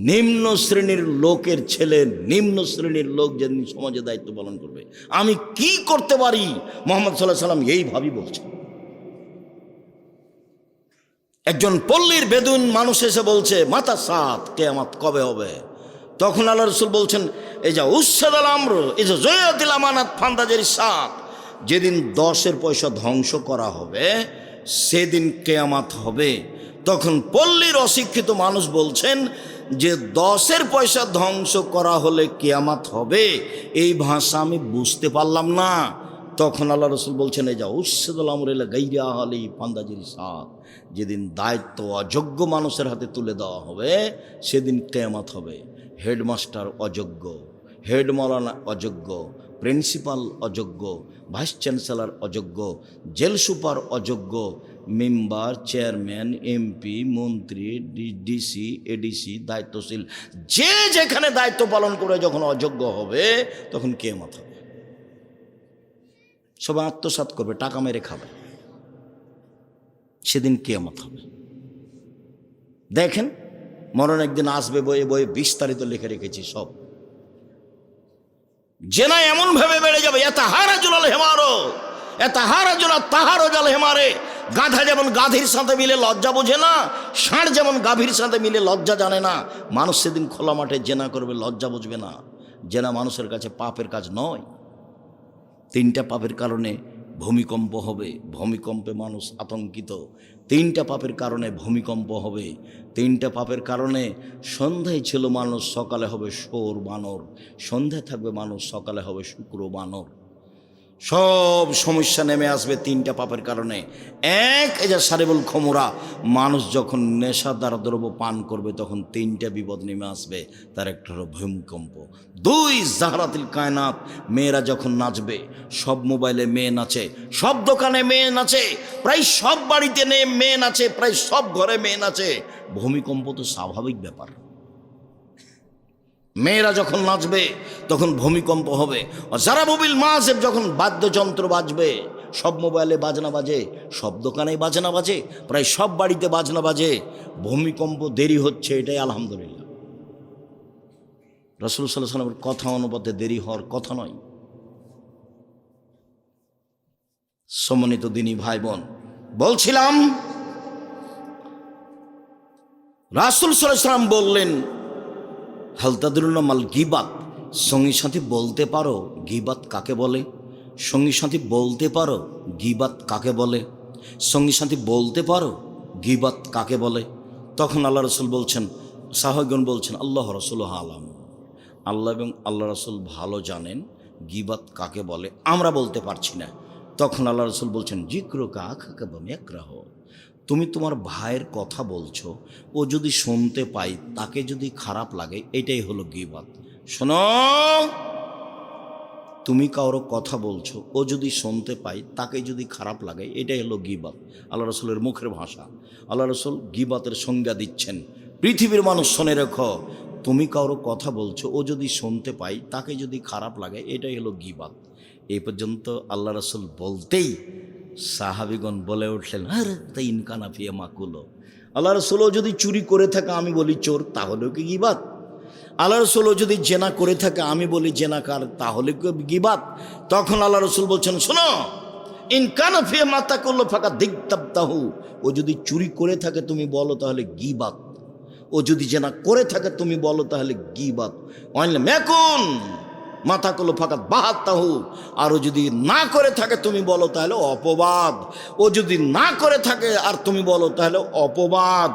নিম্ন শ্রেণীর লোকের ছেলে, নিম্ন শ্রেণীর লোক যেদিন সমাজে দায়িত্ব পালন করবে, আমি কি করতে পারি মুহাম্মদ সাল্লাল্লাহু আলাইহি সাল্লাম এইভাবেই বলছেন। একজন পল্লীর বেদুইন মানুষ এসে বলছে মাতা সাত, কিয়ামত কবে হবে? তখন আল্লাহ রসুল বলছেন এই যা উচ্ছেদ আল আমর, এই যে জয়াতিল আমানাত ফান্দাজের সাত, যেদিন 10 পয়সা ধ্বংস করা হবে সেদিন কিয়ামত হবে। তখন পল্লীর অশিক্ষিত মানুষ বলছেন যে 10 পয়সা ধ্বংস করা হলে কিয়ামত হবে, এই ভাষা আমি বুঝতে পারলাম না। তখন আল্লাহ রসুল বলছেন এই যা উচ্ছেদুল আমরিল্লা গাইরা আহলি ফান্দাজির সাত, যেদিন দায়িত্ব অযোগ্য মানুষের হাতে তুলে দেওয়া হবে সেদিন কিয়ামত হবে। হেডমাস্টার অযোগ্য, হেড মাওলানা অযোগ্য, প্রিন্সিপাল অযোগ্য, ভাইস চ্যান্সেলর অযোগ্য, জেল সুপার অযোগ্য, মেম্বার, চেয়ারম্যান, এমপি, মন্ত্রী, ডিসি, এডিসি, দায়িত্বশীল যে যেখানে দায়িত্ব পালন করে যখন অযোগ্য হবে তখন কিয়ামত হবে। সবাই আত্মসাৎ করবে, টাকা মেরে খাবে, সেদিন কিয়ামত হবে। দেখেন মরণ একদিন আসবে, বইয়ে বইয়ে বিস্তারিত লিখে রেখেছি সব। জেনা এমন ভাবে বেড়ে যাবে, এতাহারাজুল হেমারো, এতাহারাজুল তাহারাজুল হেমারে। গাধা যেমন গাধীর সাথে মিলে লজ্জা বোঝে না, ষাঁড় যেমন গাভীর সাথে মিলে লজ্জা জানে না, মানুষ সেদিন খোলা মাঠে জেনা করবে, লজ্জা বুঝবে না। জেনা মানুষের কাছে পাপের কাজ নয়। 3টা পাপের কারণে ভূমিকম্প হবে, ভূমিকম্পে মানুষ আতঙ্কিত। 3টা পাপের কারণে ভূমিকম্প হবে। 3টা পাপের কারণে সন্ধ্যায় ছিল মানুষ, সকালে হবে শোর বানর, সন্ধ্যায় থাকবে মানুষ, সকালে হবে শুক্র বানর। সব সমস্যা নেমে আসবে 3টা পাপের কারণে। এক, এই যে সারিবুল খমুরা, মানুষ যখন নেশাদার দ্রব্য পান করবে তখন 3টা বিপদ নেমে আসবে। তার একটা হলো ভূমিকম্প। 2, জাহরাতুল কায়নাত, মেয়েরা যখন নাচবে, সব মোবাইলে মেয়ে নাচে, সব দোকানে মেয়ে নাচে, প্রায় সব বাড়িতে মেয়ে নাচে, প্রায় সব ঘরে মেয়ে নাচে। ভূমিকম্প তো স্বাভাবিক ব্যাপার। মেয়েরা যখন নাচবে তখন ভূমিকম্প হবে। যারা মোবিল মাঝে যখন বাদ্যযন্ত্র বাজবে, সব মোবাইলে বাজনা বাজে, সব দোকানে বাজনা বাজে, প্রায় সব বাড়িতে বাজনা বাজে। ভূমিকম্প দেরি হচ্ছে, এটাই আলহামদুলিল্লাহ। রাসূল সাল্লাল্লাহু আলাইহি ওয়াসাল্লামের কথা অনুপাতে দেরি হওয়ার কথা নয়। সম্মানিত দিনী ভাই বোন, বলছিলাম রাসূল সাল্লাল্লাহু আলাইহি ওয়াসাল্লাম বললেন হালতাদুল্লাহ মাল গিবাত, সঙ্গী সাথী বলতে পারো গিবাত কাকে বলে? সঙ্গী সাথী বলতে পারো গিবাত কাকে বলে? সঙ্গী সাথী বলতে পারো গিবাত কাকে বলে? তখন আল্লাহ রসুল বলছেন, সাহাবীগণ বলছেন আল্লাহ রসুল আলাম, আল্লাহ এবং আল্লাহ রসুল ভালো জানেন গিবাত কাকে বলে, আমরা বলতে পারছি না। তখন আল্লাহ রসুল বলছেন জিক্রুকা আখাকা বামিয়াকরাহ, তুমি তোমার ভাইয়ের কথা বলছো, ও যদি শুনতে পাই তাকে যদি খারাপ লাগে, এটাই হলো গীবত। শোনো, তুমি কারো কথা বলছো, ও যদি শুনতে পাই তাকে যদি খারাপ লাগে, এটাই হলো গীবত। আল্লাহ রসুলের মুখের ভাষা। আল্লাহ রসুল গীবতের সংজ্ঞা দিচ্ছেন। পৃথিবীর মানুষ শুনে রেখো, তুমি কারো কথা বলছো, ও যদি শুনতে পাই তাকে যদি খারাপ লাগে, এটাই হলো গীবত। এই পর্যন্ত আল্লাহ রসুল বলতেই সাহাবিগণ বলে উঠলেন আরে তাই ইনকানা ফিয়া মাকুলো, আল্লাহ রসুলও যদি চুরি করে থাকে আমি বলি চোর, তাহলেও কি গীবত? আল্লাহ রসুলও যদি জেনা করে থাকে আমি বলি জেনাকার, তাহলে কি গীবত? তখন আল্লাহ রসুল বলছেন শোনো, ইনকানা ফিয়া মাতাকুল্লো ফাঁকা দিগতাবতাহু, ও যদি চুরি করে থাকে তুমি বলো তাহলে গীবত, ও যদি জেনা করে থাকে তুমি বলো তাহলে গীবত। মেকুন মাতাকুলো ফাঁকাত বাহাত্তাহু, আরও যদি না করে থাকে তুমি বলো তাহলে অপবাদ, ও যদি না করে থাকে আর তুমি বলো তাহলে অপবাদ।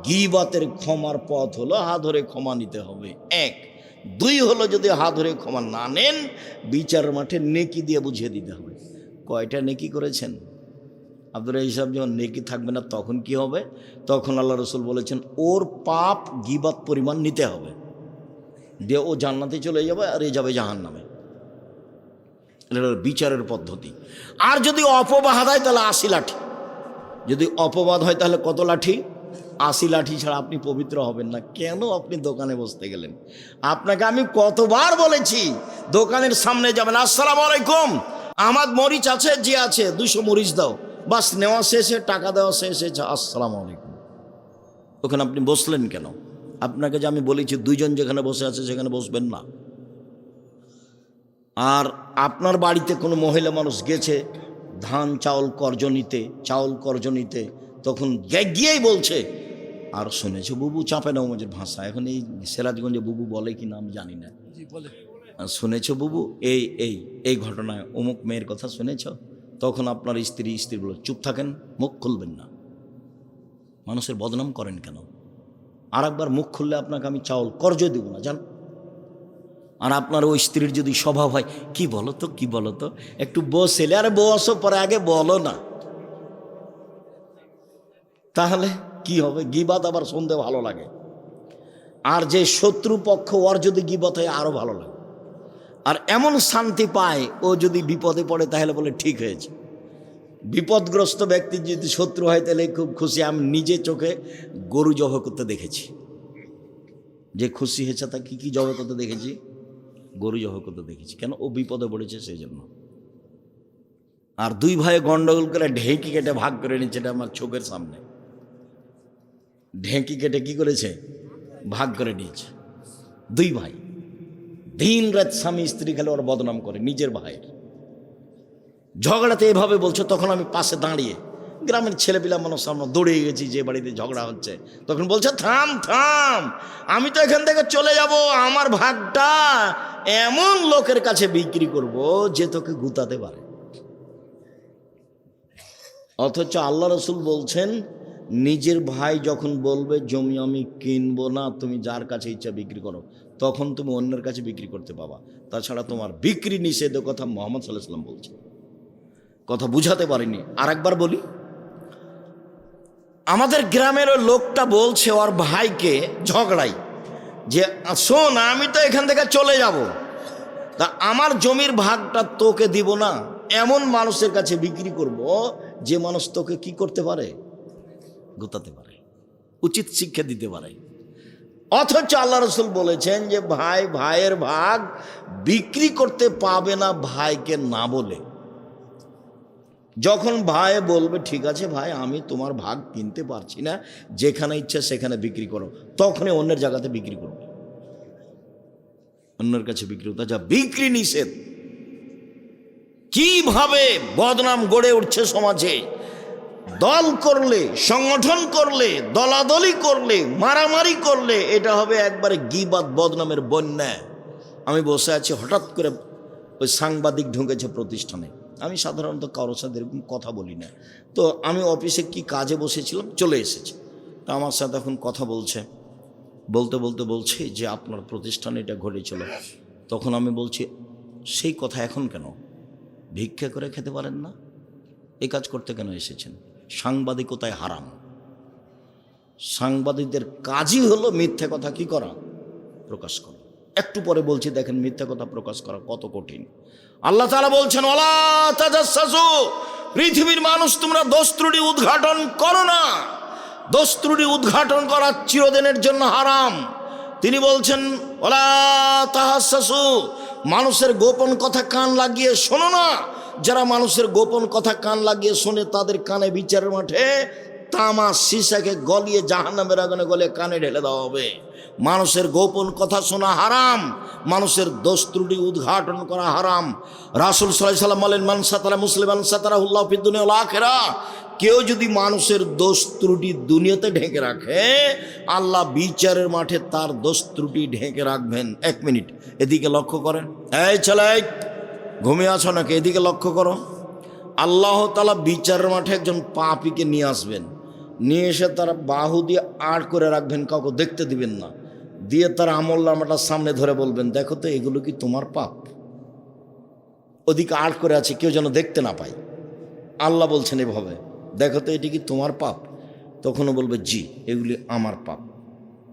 গীবতের ক্ষমার পথ হলো হাত ধরে ক্ষমা নিতে হবে, 1। 2 হলো যদি হাত ধরে ক্ষমা না নেন, বিচার মাঠে নেকি দিয়ে বুঝিয়ে দিতে হবে। কয়টা নেকি করেছেন? আপনারা এইসব যখন নেকি থাকবে না তখন কি হবে? তখন আল্লাহ রসুল বলেছেন ওর পাপ গীবত পরিমাণ নিতে হবে, দিয়ে ও জান্নাতে চলে যাবে আর এ যাবে জাহান্নামে। এটা বিচারের পদ্ধতি। আর যদি অপবাদ হয় তাহলে 80 লাঠি, যদি অপবাদ হয় তাহলে কত লাঠি? 80 লাঠি ছাড়া আপনি পবিত্র হবেন না। কেন আপনি দোকানে বসতে গেলেন? আপনাকে আমি কতবার বলেছি দোকানের সামনে যাবেন, আসসালামু আলাইকুম, আমার মরিচ আছে? যে আছে, 200 মরিচ দাও। বাস নেওয়া শেষে, টাকা দেওয়া শেষে, আসসালামু আলাইকুম। ওখানে আপনি বসলেন কেন? আপনাকে যে আমি বলেছি 2 জন যেখানে বসে আছে সেখানে বসবেন না। আর আপনার বাড়িতে কোনো মহিলা মানুষ গেছে ধান চাউল কর্জ নিতে, তখন গিয়েই বলছে, আর শুনেছো বুবু, চাপে নওয়াজের ভাষা, এখন এই সিরাজগঞ্জে বুবু বলে কি না আমি জানি না, শুনেছো বুবু এই এই এই ঘটনায় অমুক মেয়ের কথা শুনেছ? তখন আপনার স্ত্রী বলে, চুপ থাকেন, মুখ খুলবেন না। মানুষের বদনাম করেন কেন? আর একবার মুখ খুললে আপনাকে আমি চাউল কর্জ দিব না, জান। আর আপনার ওই স্ত্রীর যদি স্বভাব হয়, কি বলো তো একটু বসেলে, আরে বসো, পরে আগে বলো না, তাহলে কি হবে? গীবত আবার শুনতে ভালো লাগে। আর যে শত্রু পক্ষ, ওর যদি গীবত হয় আরো ভালো লাগে। আর এমন শান্তি পায়, ও যদি বিপদে পড়ে তাহলে বলে ঠিক হয়েছে। বিপদগ্রস্ত ব্যক্তি যদি শত্রু হয় তাহলে খুব খুশি। আমি নিজে চোখে গরু জব করতে দেখেছি, যে খুশি হয়েছে তা কি জব করতে দেখেছি, গরু জব করতে দেখেছি। কেন? ও বিপদে পড়েছে সেই জন্য। আর 2 ভাই গন্ডগোল করে ঢেঁকি কেটে ভাগ করে নিচ্ছে, এটা আমার চোখের সামনে। ঢেঁকি কেটে কি করেছে? ভাগ করে নিয়েছে। 2 ভাই দিন রাত স্বামী স্ত্রী খেলে ওর বদনাম করে নিজের ভাইয়ের। ঝগড়াতে এভাবে বলছো, তখন আমি পাশে দাঁড়িয়ে, গ্রামের ছেলেপিলা মানুষ সামনে দৌড়ে গেছি যে বাড়িতে ঝগড়া হচ্ছে, তখন বলছে থাম, আমি তো এখান থেকে চলে যাব, আমার ভাগটা এমন লোকের কাছে বিক্রি করব যে তোকে গুতাতে পারে। অথচ আল্লাহ রসুল বলছেন, নিজের ভাই যখন বলবে জমি আমি কিনবো না, তুমি যার কাছে ইচ্ছা বিক্রি করো, তখন তুমি অন্যের কাছে বিক্রি করতে পাবা, তাছাড়া তোমার বিক্রি নিষেধ। কথা মুহাম্মদ সাল্লাল্লাহু আলাইহি ওয়াসাল্লাম বলছে। কথা বুঝাতে পারিনি, আর একবার বলি। আমাদের গ্রামের ওই লোকটা বলছে ওর ভাইকে ঝগড়াই, যে শোন, আমি তো এখান থেকে চলে যাব, তা আমার জমির ভাগটা তোকে দিব না, এমন মানুষের কাছে বিক্রি করব যে মানুষ তোকে কি করতে পারে? গোতাতে পারে, উচিত শিক্ষা দিতে পারে। অথচ আল্লাহ রসুল বলেছেন যে ভাইয়ের ভাগ বিক্রি করতে পাবে না ভাইকে না বলে। যখন ভাই বলবে ঠিক আছে ভাই, আমি তোমার ভাগ কিনতে পারছি না, যেখানে ইচ্ছা সেখানে বিক্রি করো, তখনই অন্যের জায়গাতে বিক্রি করবে, অন্যের কাছে বিক্রি করতে। যা বিক্রি নিষেধ। কিভাবে বদনাম গড়ে উঠছে সমাজে! দল করলে, সংগঠন করলে, দলাদলি করলে, মারামারি করলে, এটা হবে একবারে গীবত বদনামের বন্যা। আমি বসে আছি, হঠাৎ করে ওই সাংবাদিক ঢুকেছে প্রতিষ্ঠানে। আমি সাধারণত কারোর সাথে এরকম কথা বলি না, তো আমি অফিসে কি কাজে বসেছিলাম, চলে এসেছি। তা আমার সাথে এখন কথা বলছে, বলতে বলছে যে আপনার প্রতিষ্ঠানে এটা ঘটেছিল। তখন আমি বলছি, সেই কথা এখন কেন? ভিক্ষা করে খেতে পারেন না? এই কাজ করতে কেন এসেছেন? সাংবাদিকতায় হারাম। সাংবাদিকদের কাজই হলো মিথ্যে কথা কি করা? প্রকাশ করা। একটু পরে বলছি, দেখেন মিথ্যে কথা প্রকাশ করা কত কঠিন। আল্লাহ তাআলা বলছেন, ওয়ালা তাজাসসু, পৃথিবীর মানুষ তোমরা দোষ ত্রুটি উদ্ঘাটন করো না। দোষ ত্রুটি উদ্ঘাটন করা চিরদিনের জন্য হারাম। তিনি বলছেন, ওয়ালা তাহাসসু, মানুষের গোপন কথা কান লাগিয়ে শোনো না। যারা মানুষের গোপন কথা কান লাগিয়ে শোনে, তাদের কানে বিচারের মাঠে তামা সীসাকে গলিয়ে জাহান্নামের আগুনে গলিয়ে কানে ঢেলে দেওয়া হবে। মানুষের গোপন কথা শোনা হারাম, মানুষের দোষ ত্রুটি উদ্ঘাটন করা হারাম। রাসূল সাল্লাল্লাহু আলাইহি ওয়াসাল্লাম বলেন, মান সাতারা মুসলিমান সাতারাহুল্লাহু ফিদ দুনিয়া ওয়াল আখিরাহ। কেউ যদি মানুষের দোষ ত্রুটি দুনিয়াতে ঢেকে রাখে, আল্লাহ বিচারের মাঠে তার দোষ ত্রুটি ঢেকে রাখবেন। 1 মিনিট এদিকে লক্ষ্য করেন। এই ছেলে, ঘুমিয়ে আছো নাকি? এদিকে লক্ষ্য করো। আল্লাহ তাআলা বিচারের মাঠে একজন পাপীকে নিয়ে আসবেন, নিয়ে এসে তারা বাহু দিয়ে আড় করে রাখবেন, কাউকে দেখতে দিবেন না। দিয়ে তার আমলনামাটা সামনে ধরে বলবেন, দেখো তো এগুলো কি তোমার পাপ? ওদিকে আড় করে আছে, কেউ যেন দেখতে না পায়। আল্লাহ বলছেন এভাবে, দেখো তো এটি কি তোমার পাপ? তখনও বলবে জি, এগুলি আমার পাপ।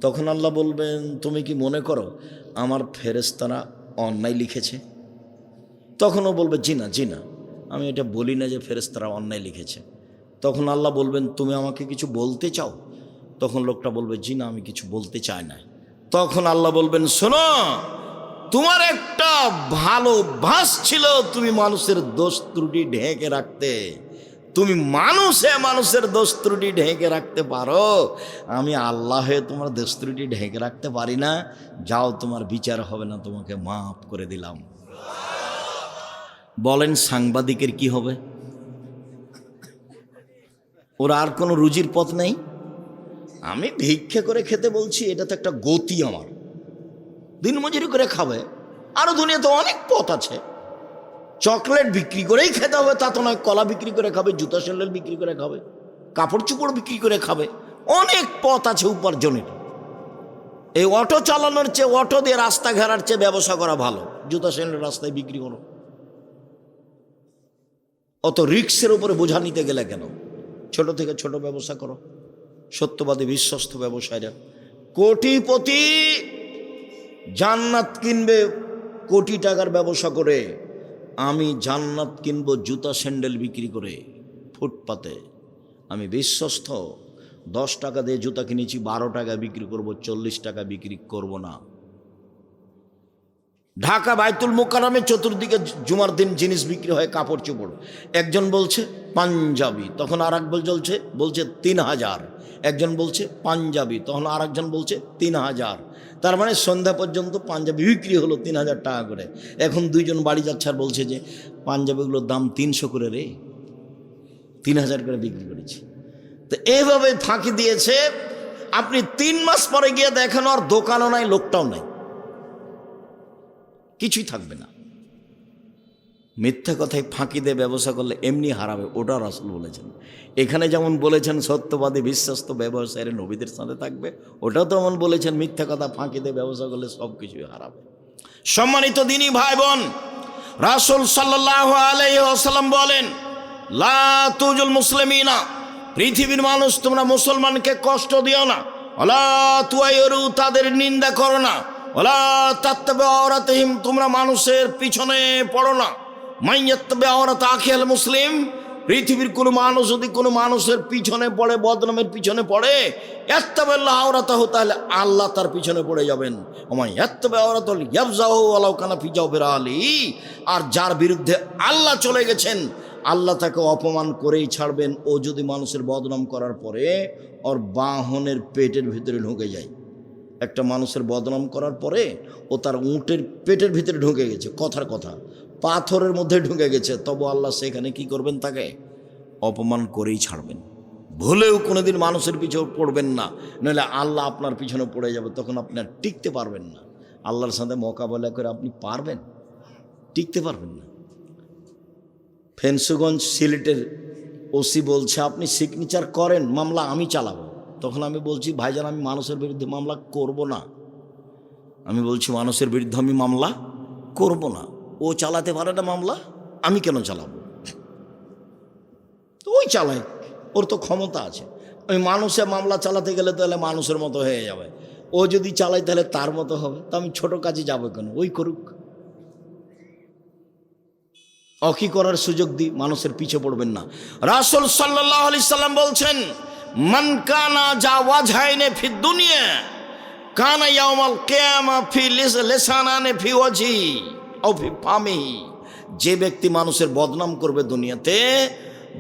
তখন আল্লাহ বলবেন, তুমি কি মনে করো আমার ফেরেশতারা অন্যায় লিখেছে? তখনও বলবে জি না, আমি এটা বলি না যে ফেরেশতারা অন্যায় লিখেছে। তখন আল্লাহ বলবেন, তুমি আমাকে কিছু বলতে চাও? তখন লোকটা বলবে জি না, আমি কিছু বলতে চাই না। তখন আল্লাহ বলবেন শোনো, তোমার একটা ভালো অভ্যাস ছিল, তুমি মানুষের দোষ ত্রুটি ঢেকে রাখতে। তুমি মানুষের দোষ ত্রুটি ঢেকে রাখতে পারো, আমি আল্লাহ তোমার দোষ ত্রুটি ঢেকে রাখতে পারি না। যাও, তোমার বিচার হবে না, তোমাকে মাফ করে দিলাম। বলেন সাংবাদিকের কি হবে? ওর আর কোনো রুজির পথ নেই। আমি ভিক্ষে করে খেতে বলছি, এটা তো একটা গতি আমার। দিনমজুরি করে খাবে, আরো দুনিয়াতে অনেক পথ আছে। চকলেট বিক্রি করেই খেতে হবে তা তো নয়, কলা বিক্রি করে খাবে, জুতা স্যান্ডেল বিক্রি করে খাবে, কাপড় চোপড় বিক্রি করে খাবে, অনেক পথ আছে উপার্জনের। এই অটো চালানোর চেয়ে, অটো দিয়ে রাস্তা ঘেরার চেয়ে ব্যবসা করা ভালো। জুতা স্যান্ডেল রাস্তায় বিক্রি করো, অত রিক্সের উপরে বোঝা নিতে গেলে কেন? ছোট থেকে ছোট ব্যবসা করো। সত্যবাদী বিশ্বস্ত ব্যবসায়ীরা কোটিপতি, জান্নাত কিনবে কোটি টাকার ব্যবসা করে। আমি জান্নাত কিনবো জুতা স্যান্ডেল বিক্রি করে ফুটপাতে। আমি বিশ্বস্ত, 10 টাকা দিয়ে জুতা কিনেছি, 12 টাকা বিক্রি করব, 40 টাকা বিক্রি করব না। ঢাকা বাইতুল মোকাররমে চতুর্দিকে জুমার দিন জিনিস বিক্রি হয়, কাপড় চোপড়। একজন বলছে পাঞ্জাবি, তখন আর এক বলছে 3000। একজন বলছে পাঞ্জাবি, তখন আর একজন বলছে 3000। তার মানে সন্ধ্যা পর্যন্ত পাঞ্জাবি বিক্রি হলো 3000 টাকা করে। এখন দুইজন বাড়ি যাচ্ছে আর বলছে যে পাঞ্জাবিগুলোর দাম 300 করে রে, 3000 করে বিক্রি করেছি। তো এইভাবে ফাঁকি দিয়েছে। আপনি 3 মাস পরে গিয়ে দেখেন আর দোকানও নাই, লোকটাও নাই, কিছুই থাকবে না। মিথ্যা কথায় ফাঁকি দিয়ে ব্যবসা করলে এমনি হারাবে, ওটা রাসূল বলেছেন। এখানে যেমন বলেছেন সত্যবাদী বিশ্বস্ত ব্যবসায়ীরা নবীদের সাথে থাকবে, ওটাও তেমন বলেছেন মিথ্যা কথা ফাঁকি দিয়ে ব্যবসা করলে সব কিছুই হারাবে। সম্মানিত দিনী ভাই বোন, রাসূল সাল্লাল্লাহু আলাইহি ওয়াসাল্লাম বলেন, লা তুজুল মুসলিমিনা, পৃথিবীর মানুষ তোমরা মুসলমানকে কষ্ট দিও না। ওয়ালা তুয়াইরু, তাদের নিন্দা করো না। ওয়ালা তাত্তাবিউ আওরাতিহিম, তোমরা মানুষের পিছনে পড়ো না। মাইয়াত্তাবিউ আওরাত আখিল মুসলিম, পৃথিবীর কোনো মানুষ যদি কোনো মানুষের পিছনে পড়ে, বদনামের পিছনে পড়ে, ইয়াত্তাবিল্লাহু আওরাতাহু, তাহলে আল্লাহ তার পিছনে পড়ে যাবেন। ওমাই ইয়াত্তাবিউ আওরাতাহু ইয়াফজাহু ওয়ালাউ কানা ফি জাওফির আলী, আর যার বিরুদ্ধে আল্লাহ চলে গেছেন, আল্লাহ তাকে অপমান করেই ছাড়বেন। ও যদি মানুষের বদনাম করার পরে ওর বাহনের পেটের ভিতরে ঢুকে যায়, একটা মানুষের বদনাম করার পরে ও তার উটের পেটের ভিতরে ঢুকে গেছে, কথার কথা পাথরের মধ্যে ঢুকে গেছে, তবু আল্লাহ সেখানে কি করবেন? তাকে অপমান করেই ছাড়বেন। ভুলেও কোনোদিন মানুষের পিছনে পড়বেন না, নইলে আল্লাহ আপনার পিছনে পড়ে যাবে, তখন আপনি আর টিকতে পারবেন না। আল্লাহর সাথে মোকাবেলা করে আপনি পারবেন? টিকতে পারবেন না। ফেন্সুগঞ্জ সিলেটের ওসি বলছে আপনি সিগনেচার করেন, মামলা আমি চালাবো। তখন আমি বলছি ভাইজান, আমি মানুষের বিরুদ্ধে মামলা করব না। আমি বলছি মানুষের বিরুদ্ধে আমি মামলা করব না। ও চালাতে পারে না মামলা, আমি কেন চালাবো? তো ওই চালাই, ওর তো ক্ষমতা আছে। ওই মানুষের মামলা চালাতে গেলে তাহলে মানুষের মতো হয়ে যাবে, ও যদি চালাই তাহলে তার মতো হবে। তো আমি ছোট কাজে যাবো কেন? ওই করুক, অকি করার সুযোগ দিই, মানুষের পিছে পড়বেন না। রাসূল সাল্লাল্লাহু আলাইহি সাল্লাম বলছেন, মান কানা জাওয়াজহাইনে ফি দুনিয়া কানা ইয়াউমাল কিয়ামা ফি লিসানানে ফি ওয়াজি আও ফি ফামিহি, যে ব্যক্তি মানুষের বদনাম করবে দুনিয়াতে,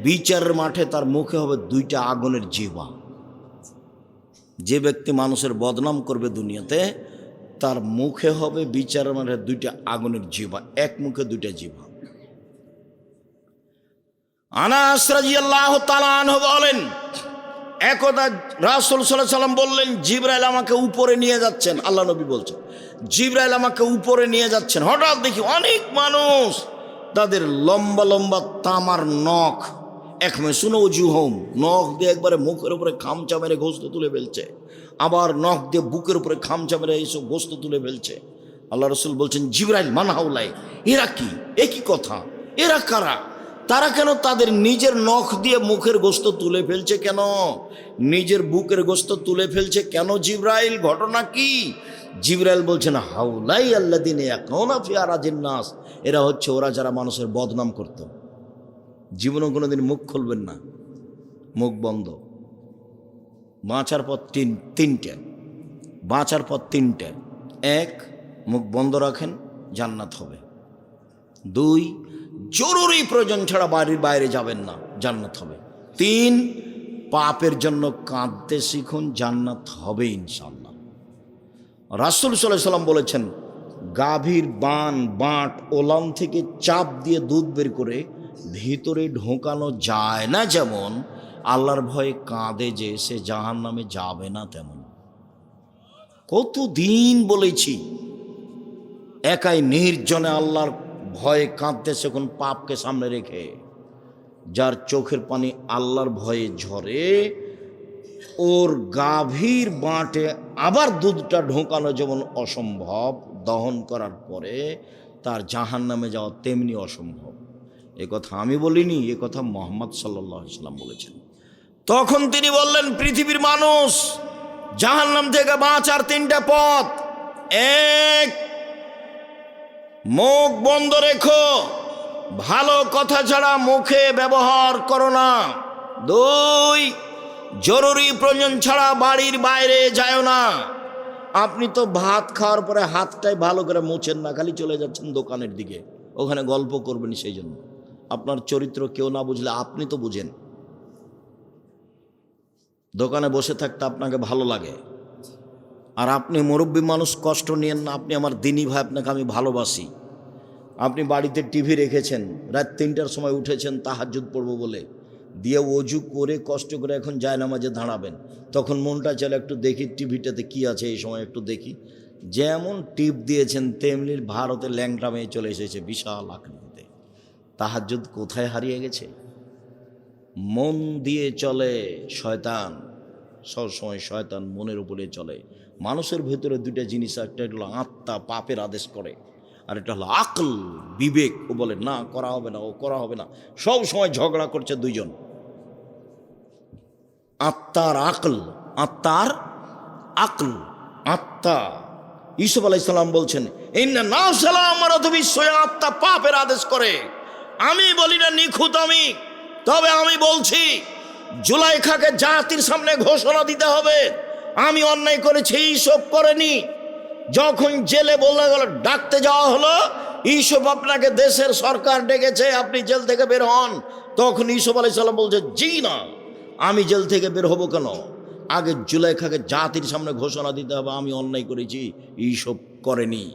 বিচারের মাঠে তার মুখে হবে 2টা আগুনের জিহ্বা। যে ব্যক্তি মানুষের বদনাম করবে দুনিয়াতে, তার মুখে হবে বিচারের মাঠে 2টা আগুনের জিহ্বা, এক মুখে 2টা জিহ্বা। আনাস রাদিয়াল্লাহু তাআলা আনহু বলেন, একদা রাসূল সাল্লাল্লাহু আলাইহি সাল্লাম বললেন, জিবরাইল আমাকে উপরে নিয়ে যাচ্ছেন। আল্লাহ নবী বলছেন, জিবরাইল আমাকে উপরে নিয়ে যাচ্ছেন। হঠাৎ দেখি অনেক মানুষ, তাদের লম্বা লম্বা তামার নখ, একমেশুনো ওজুহুম, নখ দিয়ে একবারে মুখের উপরে খামচা মেরে গোস্ত তুলে ফেলছে, আবার নখ দিয়ে বুকের উপরে খামচা মেরে এইসব গোস্ত তুলে ফেলছে। আল্লাহ রাসূল বলছেন, জিবরাইল মান হাউলাই, এরা কি? এ কি কথা? এরা কারা? তারা কেন তাদের নিজের নখ দিয়ে মুখের গোস্ত তুলে ফেলছে? কেন নিজের বুকের গোস্ত তুলে ফেলছে? কেন জিবরাইল? ঘটনা কি? জিবরাইল বলছেন, হাউলাই আল্লাযিনা ইয়াকুনা ফি আরাজিন নাস, এরা হচ্ছে ওরা যারা মানুষের বদনাম করত। জীবনে কোনোদিন মুখ খুলবেন না, মুখ বন্ধ, বাঁচার পথ তিনটে, বাঁচার পথ তিনটে। এক, মুখ বন্ধ রাখেন, জান্নাত হবে। দুই, জরুরি প্রয়োজন ছাড়া বাড়ির বাইরে যাবেন না, জান্নাত হবে। তিন, পাপের জন্য কাঁদতে শিখুন, জান্নাত হবে ইনশাআল্লাহ। রাসূল সাল্লাল্লাহু আলাইহি সাল্লাম বলেছেন, গাভীর বাঁট ওলান থেকে চাপ দিয়ে দুধ বের করে ভিতরে ঢোকানো যায় না, যেমন আল্লাহর ভয়ে কাঁদে যে সে জাহান্নামে যাবে না তেমন। কতদিন বলেছি, একাই নির্জনে আল্লাহর ভয়ে কাঁদতেছে কোন পাপকে সামনে রেখে। যার চোখের পানি আল্লাহর ভয়ে ঝরে, ওর গাভীর বাঁটে আবার দুধটা ঢোকানো যেমন অসম্ভব, দহন করার পরে তার জাহান্নামে যাওয়া তেমনি অসম্ভব। এ কথা আমি বলিনি, এ কথা মুহাম্মদ সাল্লাল্লাহু আলাইহি ওয়াসাল্লাম বলেছেন। তখন তিনি বললেন, পৃথিবীর মানুষ, জাহান্নাম থেকে বাঁচার তিনটা পথ। এক, মুখ বন্ধ রেখো, ভালো কথা ছাড়া মুখে ব্যবহার করো না। দুই, জরুরি প্রয়োজন ছাড়া বাড়ির বাইরে যাও না। আপনি তো ভাত খাওয়ার পরে হাতটাই ভালো করে মুছেন না, খালি চলে যাচ্ছেন দোকানের দিকে, ওখানে গল্প করবেন। সেই জন্য আপনার চরিত্র কেউ না বুঝলে আপনি তো বুঝেন। দোকানে বসে থাকতে আপনাকে ভালো লাগে, আর আপনি মুরব্বী মানুষ, কষ্ট নিয়েন না। আপনি আমার দিনী ভাই, আপনাকে আমি ভালোবাসি। আপনি বাড়িতে টিভি রেখেছেন, রাত 3টার সময় উঠেছেন তাহাজ্জুদ পড়বো বলে, দিয়ে অজু করে কষ্ট করে এখন জায়নামাজে দাঁড়াবেন, তখন মনটা চলে একটু দেখি টিভিটাতে কি আছে, এই সময় একটু দেখি। যেমন টিপ দিয়েছেন তেমনি ভারতের ল্যাংটা মেয়ে চলে এসেছে বিশাল আকৃতিতে। তাহাজ্জুদ কোথায় হারিয়ে গেছে? মন দিয়ে চলে শয়তান, সবসময় শয়তান মনের উপরে চলে। মানুষের ভেতরে দুইটা জিনিস, একটা হলো আত্মা, পাপের আদেশ করে, আর এটা হলো আকল, বিবেক। ও বলে না, করা হবে না, ও করা হবে না, সব সময় ঝগড়া করছে দুইজন। আত্মার আকল, আত্মার আকল, আত্মা। ইউসুফ আলাইহিস সালাম বলছেন, ইন্না নাফসালা আমারাতু বিসসুই, আত্মা পাপের আদেশ করে। আমি বলি না নিখুঁত আমি, তবে আমি বলছি জুলাইখাকে জাতির সামনে ঘোষণা দিতে হবে, আমি অন্যায় করেছি, ইউসুফ করেনি। যখন জেলে বলা গেল, ডাকতে যাওয়া হলো, ইউসুফ আপনাকে দেশের সরকার ডেকেছে, আপনি জেল থেকে বের হন। তখন ইউসুফ আলাইহিস সালাম বলছে, জি না, আমি জেল থেকে বের হব কেন? আগে জুলাইখাকে জাতির সামনে ঘোষণা দিতে হবে আমি অন্যায় করেছি, ইউসুফ করেনি।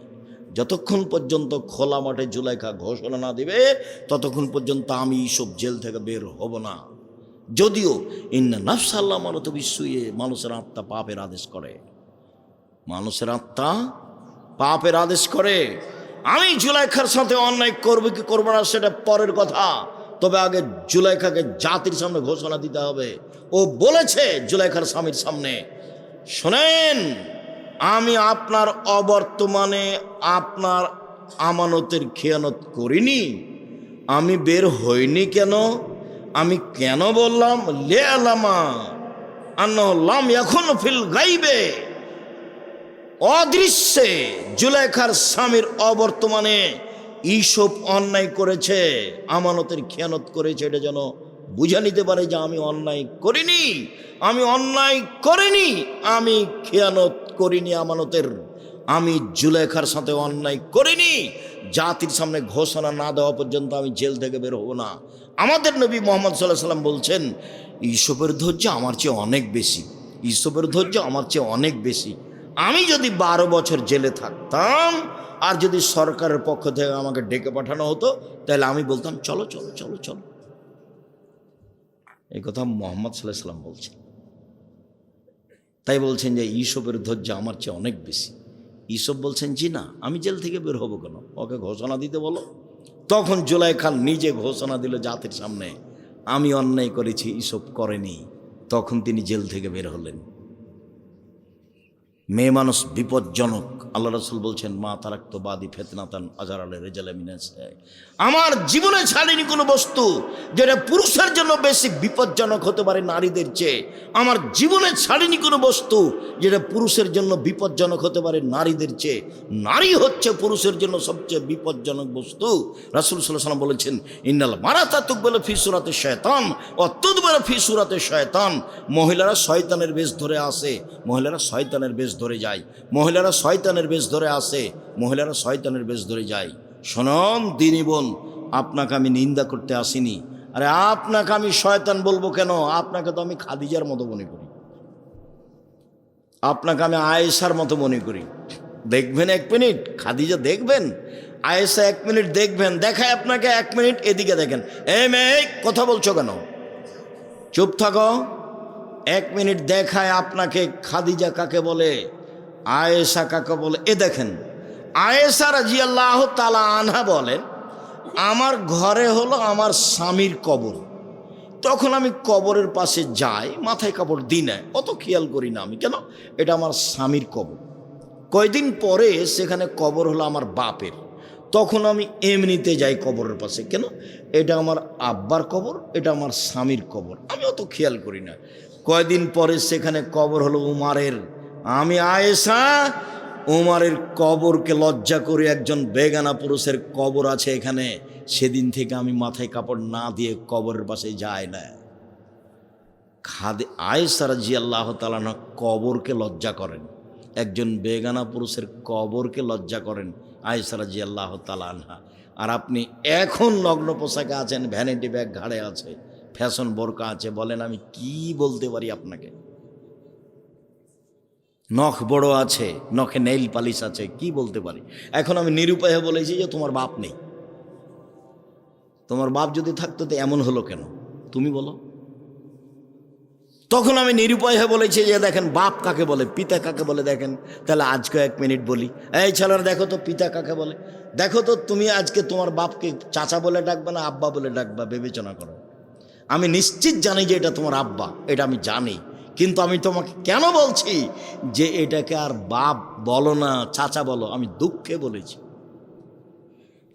যতক্ষণ পর্যন্ত খোলা মাঠে জুলাইখা ঘোষণা না দিবে, ততক্ষণ পর্যন্ত আমি ইউসুফ জেল থেকে বের হব না। যদিও ইন্না নাফসাল্লাহ আমারাতু বিসসুই, মানুষের আত্মা পাপের আদেশ করে, মানুষের আত্মা পাপের আদেশ করে। আমি জুলাইখার সাথে অন্যায় করবো কি করবো না সেটা পরের কথা, তবে আগে জুলাইখাকে জাতির সামনে ঘোষণা দিতে হবে। ও বলেছে জুলাইখার স্বামীর সামনে, শোনেন, আমি আপনার অবর্তমানে আপনার আমানতের খেয়ানত করিনি, আমি বের হইনি কেন? আমি কেন বললাম লে আলামা আন্নাহু লাম ইয়াকুন ফিল গাইবে, অদৃশ্যে জুলাইখার স্বামীর অবর্তমানে ইউসুফ অন্যায় করেছে, আমানতের খেয়ানত করেছে, এটা যেন বুঝে নিতে পারে যে আমি অন্যায় করিনি, আমি অন্যায় করিনি, আমি খেয়ানত করিনি আমানতের, আমি জুলাইখার সাথে অন্যায় করিনি। জাতির সামনে ঘোষণা না দেওয়া পর্যন্ত আমি জেল থেকে বের হব না। আমাদের নবী মুহাম্মদ সাল্লাল্লাহু আলাইহি সাল্লাম বলছেন, ইউসুফের ধৈর্য আমার চেয়ে অনেক বেশি, ইউসুফের ধৈর্য আমার চেয়ে অনেক বেশি। আমি যদি 12 বছর জেলে থাকতাম, আর যদি সরকারের পক্ষ থেকে আমাকে ডেকে পাঠানো হতো, তাহলে আমি বলতাম চলো চলো চলো চলো। এই কথা মুহাম্মদ সাল্লাল্লাহু আলাইহি সাল্লাম বলছেন। তাই বলছেন যে ইউসুফের ধৈর্য আমার চেয়ে অনেক বেশি। ইউসুফ বলছেন, জি না, আমি জেল থেকে বের হবো কেন, ওকে ঘোষণা দিতে বলো। তখন জুলাইখা নিজে ঘোষণা দিল জাতির সামনে, আমি অন্যায় করেছি, ইউসুফ করেনি। তখন তিনি জেল থেকে বের হলেন। মেয়ে মানুষ বিপজ্জনক। আল্লাহ রাসূল বলছেন, মা তারাক্তু বাদি ফিতনাতান আজার আলে রিজালা মিনাস। আমার জীবনে ছাড়িনি কোনো বস্তু যেটা পুরুষের জন্য বেশি বিপজ্জনক হতে পারে নারীদের চেয়ে। আমার জীবনে ছাড়িনি কোনো বস্তু যেটা পুরুষের জন্য বিপজ্জনক হতে পারে নারীদের চেয়ে। নারী হচ্ছে পুরুষের জন্য সবচেয়ে বিপজ্জনক বস্তু। রাসূল সাল্লাল্লাহু আলাইহি ওয়াসাল্লাম বলেছেন, ইন্নাল মারাতা তুকবালু ফি সূরাতি শায়তান ওয়া তুদবারু ফি সূরাতি শায়তান। মহিলারা শয়তানের বেশ ধরে আসে, মহিলারা শয়তানের বেশ ধরে যায়, মহিলারা শয়তানের বেশ ধরে আসে, মহিলারা শয়তানের বেশ ধরে যায়। শোনন দিনী বোন, আপনাকে আমি নিন্দা করতে আসিনি। আরে আপনাকে আমি শয়তান বলবো কেন? আপনাকে তো আমি খাদিজার মতো মনে করি, আপনাকে আমি আয়েশার মতো মনে করি। দেখবেন 1 মিনিট খাদিজা দেখবেন, আয়েশা 1 মিনিট দেখবেন, দেখায় আপনাকে 1 মিনিট এদিকে দেখেন। এই মেয়ে কথা বলছো কেন? চুপ থাকো। 1 মিনিট দেখায় আপনাকে খাদিজা কাকে বলে, আয়েশা কাকে বলে। এ দেখেন, আয়েশা রাদিয়াল্লাহু তাআলা আনহা বলেন, আমার ঘরে হলো আমার স্বামীর কবর। তখন আমি কবরের পাশে যাই, মাথায় কাপড় দিই না, অত খেয়াল করি না আমি, কেন? এটা আমার স্বামীর কবর। কয়দিন পরে সেখানে কবর হলো আমার বাপের, তখন আমি এমনিতে যাই কবরের পাশে, কেন? এটা আমার আব্বার কবর, এটা আমার স্বামীর কবর, আমি অত খেয়াল করি না। কয়দিন পরে সেখানে কবর হলো উমারের, আমি আয়েশা উমারের কবরকে লজ্জা করে, একজন বেগানা পুরুষের কবর আছে এখানে, সেদিন থেকে আমি মাথায় কাপড় না দিয়ে কবরের পাশে যাই না। আয়েশা রাদিয়াল্লাহু তাআলা আনহা কবরকে লজ্জা করেন, একজন বেগানা পুরুষের কবরকে লজ্জা করেন আয়েশা রাদিয়াল্লাহু তাআলা আনহা। আর আপনি এখন নগ্ন পোশাকে আছেন, ভ্যানিটি ব্যাগ ঘাড়ে আছে, ফ্যাশন বোরকা আছে, বলেন আমি কি বলতে পারি আপনাকে? নখ বড় আছে, নখে নেইল পালিশ আছে, কি বলতে পারি? এখন আমি নিরুপায় বলেছি যে তোমার বাপ নেই। তোমার বাপ যদি থাকতো তো এমন হলো কেন তুমি বলো? তখন আমি নিরুপায় হয়ে বলেছি যে দেখেন বাপ কাকে বলে, পিতা কাকে বলে দেখেন। তাহলে আজকে 1 মিনিট বলি, এই ছেলেরা দেখো তো পিতা কাকে বলে, দেখো তো তুমি আজকে তোমার বাপকে চাচা বলে ডাকবে না আব্বা বলে ডাকবা, বিবেচনা করো। আমি নিশ্চিত জানি যে এটা তোমার আব্বা, এটা আমি জানি, কিন্তু আমি তোমাকে কেন বলছি যে এটাকে আর বাপ বলো না চাচা বলো, আমি দুঃখে বলেছি।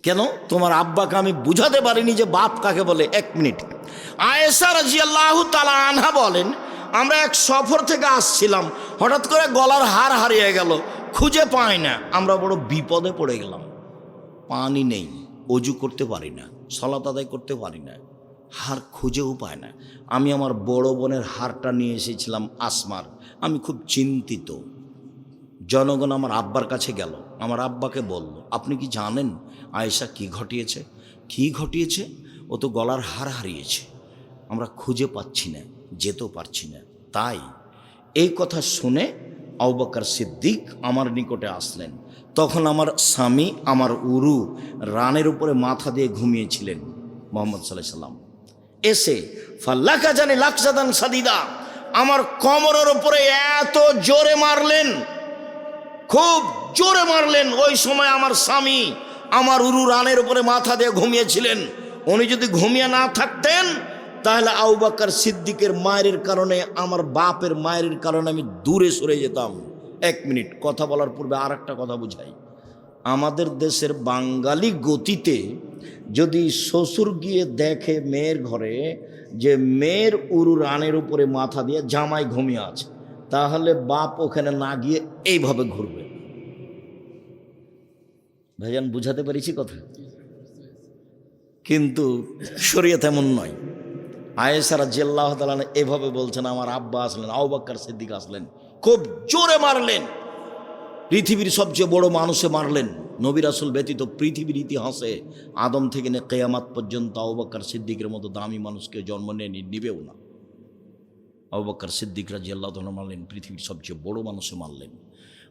কেন? তোমার আব্বাকে আমি বুঝাতে পারিনি যে বাপ কাকে বলে। 1 মিনিট। আয়েশা রাদিয়াল্লাহু তাআলা আনহা বলেন, আমরা এক সফর থেকে আসছিলাম, হঠাৎ করে গলার হার হারিয়ে গেল, খুঁজে পাই না, আমরা বড় বিপদে পড়ে গেলাম। পানি নেই, অজু করতে পারি না, সালাত আদায় করতে পারি না, হার খুঁজেও পায় না। আমি আমার বড় বোনের হারটা নিয়ে এসেছিলাম আসমার, আমি খুব চিন্তিত। জনগণ আমার আব্বার কাছে গেল, আমার আব্বাকে বলল, আপনি কি জানেন আয়েশা কি ঘটিয়েছে? কি ঘটিয়েছে? ও তো গলার হার হারিয়েছে, আমরা খুঁজে পাচ্ছি না, যেতেও পারছি না। তাই এই কথা শুনে আবু বকর সিদ্দিক আমার নিকটে আসলেন। তখন আমার স্বামী আমার উরু রানের উপরে মাথা দিয়ে ঘুমিয়েছিলেন। মুহাম্মদ সাল্লাল্লাহু আলাইহি সাল্লাম এসে ফাল্লাকা জানি লাকসাদান সাদিদা, আমার কোমরের উপরে এত জোরে মারলেন, খুব জোরে মারলেন। ওই সময় আমার স্বামী আমার উরু রানের উপরে মাথা দিয়ে ঘুমিয়েছিলেন। উনি যদি ঘুমিয়ে না থাকতেন তাহলে আবু বকর সিদ্দিকের মায়ের কারণে, আমার বাপের মায়ের কারণে আমি দূরে সরে যেতাম। 1 মিনিট কথা বলার পূর্বে আর একটা কথা বুঝাই। আমাদের দেশের বাঙালি গতিতে যদি শ্বশুর গিয়ে দেখে মেয়ের ঘরে যে মেয়ের উরু রানের উপরে মাথা দিয়ে জামাই ঘুমিয়ে আছে, তাহলে বাপ ওখানে না গিয়ে এইভাবে ঘুরবে। ভাইজান বুঝাতে পেরেছি কথা? কিন্তু শরীয়ত এমন নয়। আয়েশা রাদিয়াল্লাহু তাআলা এভাবে বলছেন, আমার আব্বা আসলেন, আবু বকর সিদ্দিক আসলেন, খুব জোরে মারলেন, পৃথিবীর সবচেয়ে বড় মানুষে মারলেন। নবী রাসূল ব্যতীত পৃথিবীর ইতিহাসে আদম থেকে নিয়ে কিয়ামত পর্যন্ত আবু বকর সিদ্দিকের মতো দামি মানুষকে জন্ম নিবেও না। আবু বকর সিদ্দিক রাদিয়াল্লাহু তাআলা মারলেন, পৃথিবীর সবচেয়ে বড় মানুষে মারলেন,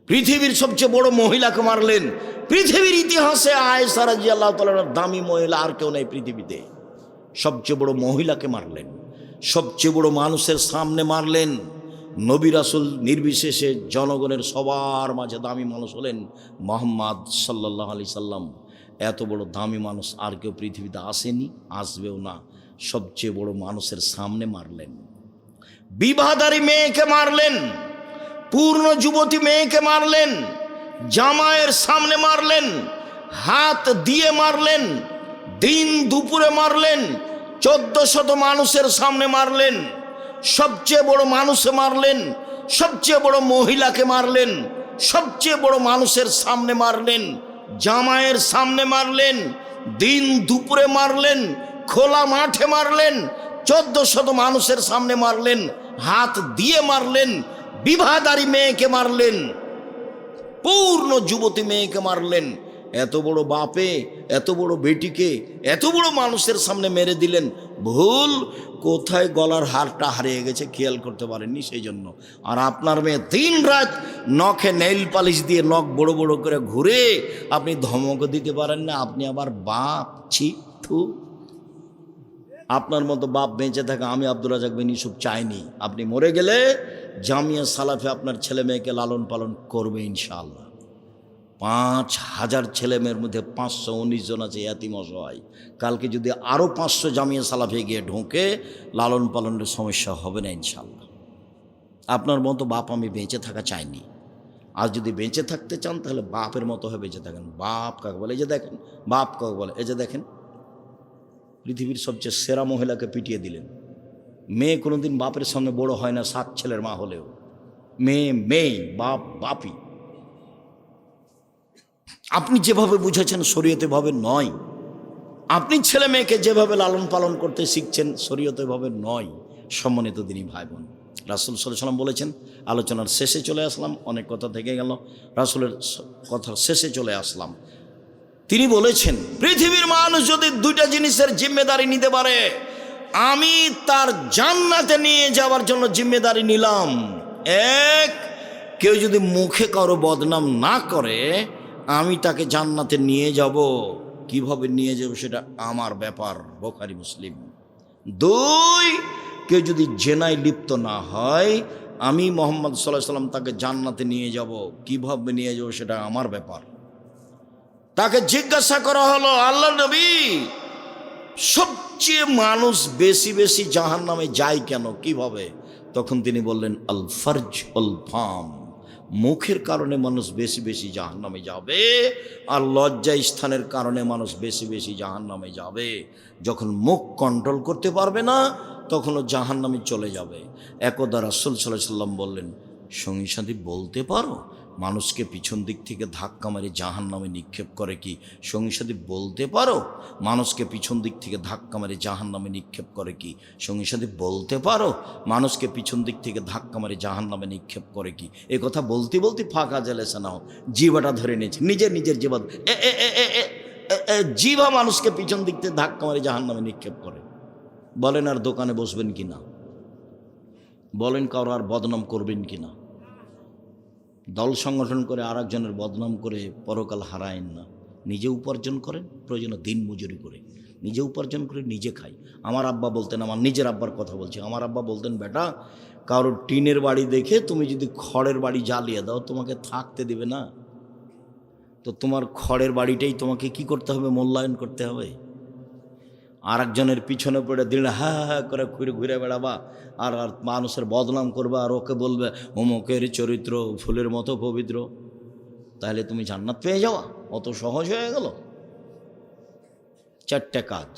পৃথিবীর সবচেয়ে বড় মহিলাকে মারলেন। পৃথিবীর ইতিহাসে আয়েশা রাদিয়াল্লাহু তাআলার দামি মহিলা আর কেউ নেই পৃথিবীতে। সবচেয়ে বড় মহিলাকে মারলেন, সবচেয়ে বড় মানুষের সামনে মারলেন। নবী রাসূল নির্বিশেষে জনগণের সবার মাঝে দামি মানুষ হলেন মুহাম্মদ সাল্লাল্লাহু আলাইহি সাল্লাম। এত বড় দামি মানুষ আর কেউ পৃথিবীতে আসেনি, আসবেও না। সবচেয়ে বড় মানুষের সামনে মারলেন। বিবাহদারী মেয়েকে মারলেন, পূর্ণ যুবতী মেয়েকে মারলেন, জামাইয়ের সামনে মারলেন, হাত দিয়ে মারলেন, দিন দুপুরে মারলেন, 1400 মানুষের সামনে মারলেন, সবচেয়ে বড় মানুষে মারলেন, সবচেয়ে বড় মহিলাকে মারলেন, সবচেয়ে বড় মানুষের সামনে মারলেন, জামাইয়ের সামনে মারলেন, দিন দুপুরে মারলেন, খোলা মাঠে মারলেন, 1400 মানুষের সামনে মারলেন, হাত দিয়ে মারলেন, বিবাহদারী মেয়েকে মারলেন, পূর্ণ যুবতী মেয়েকে মারলেন। এত বড় বাপে এত বড় বেটিকে এত বড় মানুষের সামনে মেরে দিলেন। ভুল কোথায় গলার হারটা হারিয়ে গেছে খেয়াল করতে পারেননি, সেই জন্য। আর আপনার মেয়ে দিন রাত নখে নেইল পালিশ দিয়ে নখ বড় বড় করে ঘুরে আপনি ধমক দিতে পারেন না, আপনি আবার বাপ। ছি থু। আপনার মতো বাপ বেঁচে থাকা আমি আব্দুর রাজ্জাক বিন ইউসুফ চাইনি। আপনি মরে গেলে জামিয়া সালাফে আপনার ছেলে মেয়েকে লালন পালন করবে ইনশাআল্লাহ। 5000 ছেলে মেয়ের মধ্যে 519 জন আছে এতিম অসহায়। কালকে যদি আরও 500 জামিয়া সালাফে গিয়ে ঢোকে, লালন পালনের সমস্যা হবে না ইনশাআল্লাহ। আপনার মতো বাপ আমি বেঁচে থাকা চাইনি। আর যদি বেঁচে থাকতে চান তাহলে বাপের মতো হয়ে বেঁচে থাকেন। বাপ কাকে বলে? এই যে দেখেন, বাপ কাকে বলে? এই যে দেখেন, পৃথিবীর সবচেয়ে সেরা মহিলাকে পিটিয়ে দিলেন। মেয়ে কোনোদিন বাপের সামনে বড় হয় না, 7 ছেলের মা হলেও। মেয়ে মেয়ে, বাপ বাপই। আপনি যেভাবে বুঝেছেন শরীয়তে ভাবে নয়। আপনি ছেলে মেয়েকে যেভাবে লালন পালন করতে শিখছেন শরীয়তে ভাবে নয়। সম্মানিত দিনী ভাই বোন, রাসূল সাল্লাল্লাহু আলাইহি ওয়াসাল্লাম বলেছেন, আলোচনার শেষে চলে আসলাম, অনেক কথা থেকে গেল, রাসূলের কথার শেষে চলে আসলাম। তিনি বলেছেন, পৃথিবীর মানুষ যদি 2টা জিনিসের জিম্মেদারি নিতে পারে, আমি তার জান্নাতে নিয়ে যাওয়ার জন্য জিম্মেদারি নিলাম। এক, কেউ যদি মুখে কারো বদনাম না করে, আমি তাকে জান্নাতে নিয়ে যাব। কিভাবে নিয়ে যাব সেটা আমার ব্যাপার, বুখারী মুসলিম। 2, কেউ যদি জেনায় লিপ্ত না হয়, আমি মুহাম্মদ সাল্লাল্লাহু আলাইহি ওয়াসাল্লাম তাকে জান্নাতে নিয়ে যাব। কিভাবে নিয়ে যাব সেটা আমার ব্যাপার। তাকে জিজ্ঞাসা করা হলো, আল্লাহ নবী, সবচেয়ে মানুষ বেশি বেশি জাহান্নামে যায় কেন, কিভাবে? তখন তিনি বললেন, আল ফারজ আল ফাম, মুখের কারণে মানুষ বেশি বেশি জাহান্নামে যাবে, আর লজ্জা স্থানের কারণে মানুষ বেশি বেশি জাহান্নামে যাবে। যখন মুখ কন্ট্রোল করতে পারবে না, তখন ও জাহান্নামে চলে যাবে। একদা রাসূল সাল্লাল্লাহু আলাইহি ওয়াসাল্লাম বললেন, সঙ্গী সাথী বলতে পারো মানুষকে পিছন দিক থেকে ধাক্কা মেরে জাহান্নামে নিক্ষেপ করে কি? সঙ্গী সাথী বলতে পারো মানুষকে পিছন দিক থেকে ধাক্কা মেরে জাহান্নামে নিক্ষেপ করে কি? সঙ্গী সাথী বলতে পারো মানুষকে পিছন দিক থেকে ধাক্কা মেরে জাহান্নামে নিক্ষেপ করে কি? এ কথা বলতে বলতে ফাঁকা জেলেছে না, জিভাটা ধরে নিয়েছে, নিজের জিভা, জিভা মানুষকে পিছন দিক থেকে ধাক্কা মেরে জাহান্নামে নিক্ষেপ করে। বলেন আর দোকানে বসবেন কিনা? বলেন কারো আর বদনাম করবেন কিনা? দল সংগঠন করে আর একজনের বদনাম করে পরকাল হারায়েন না। নিজে উপার্জন করেন, প্রয়োজনে দিন মজুরি করে নিজে উপার্জন করে নিজে খাই। আমার আব্বা বলতেন, আমার নিজের আব্বার কথা বলছি, আমার আব্বা বলতেন, বেটা, কারোর টিনের বাড়ি দেখে তুমি যদি খড়ের বাড়ি জ্বালিয়ে দাও, তোমাকে থাকতে দেবে না। তো তোমার খড়ের বাড়িটাই তোমাকে কি করতে হবে? মূল্যায়ন করতে হবে। আর একজনের পিছনে পড়ে দিলে হ্যাঁ হ্যাঁ করে ঘুরে ঘুরে বেড়াবা, আর আর মানুষের বদনাম করবা, আর ওকে বলবে অমুকের চরিত্র ফুলের মতো পবিত্র, তাহলে তুমি জান্নাত পেয়ে যাওয়া অত সহজ হয়ে গেল? 4টে কাজ,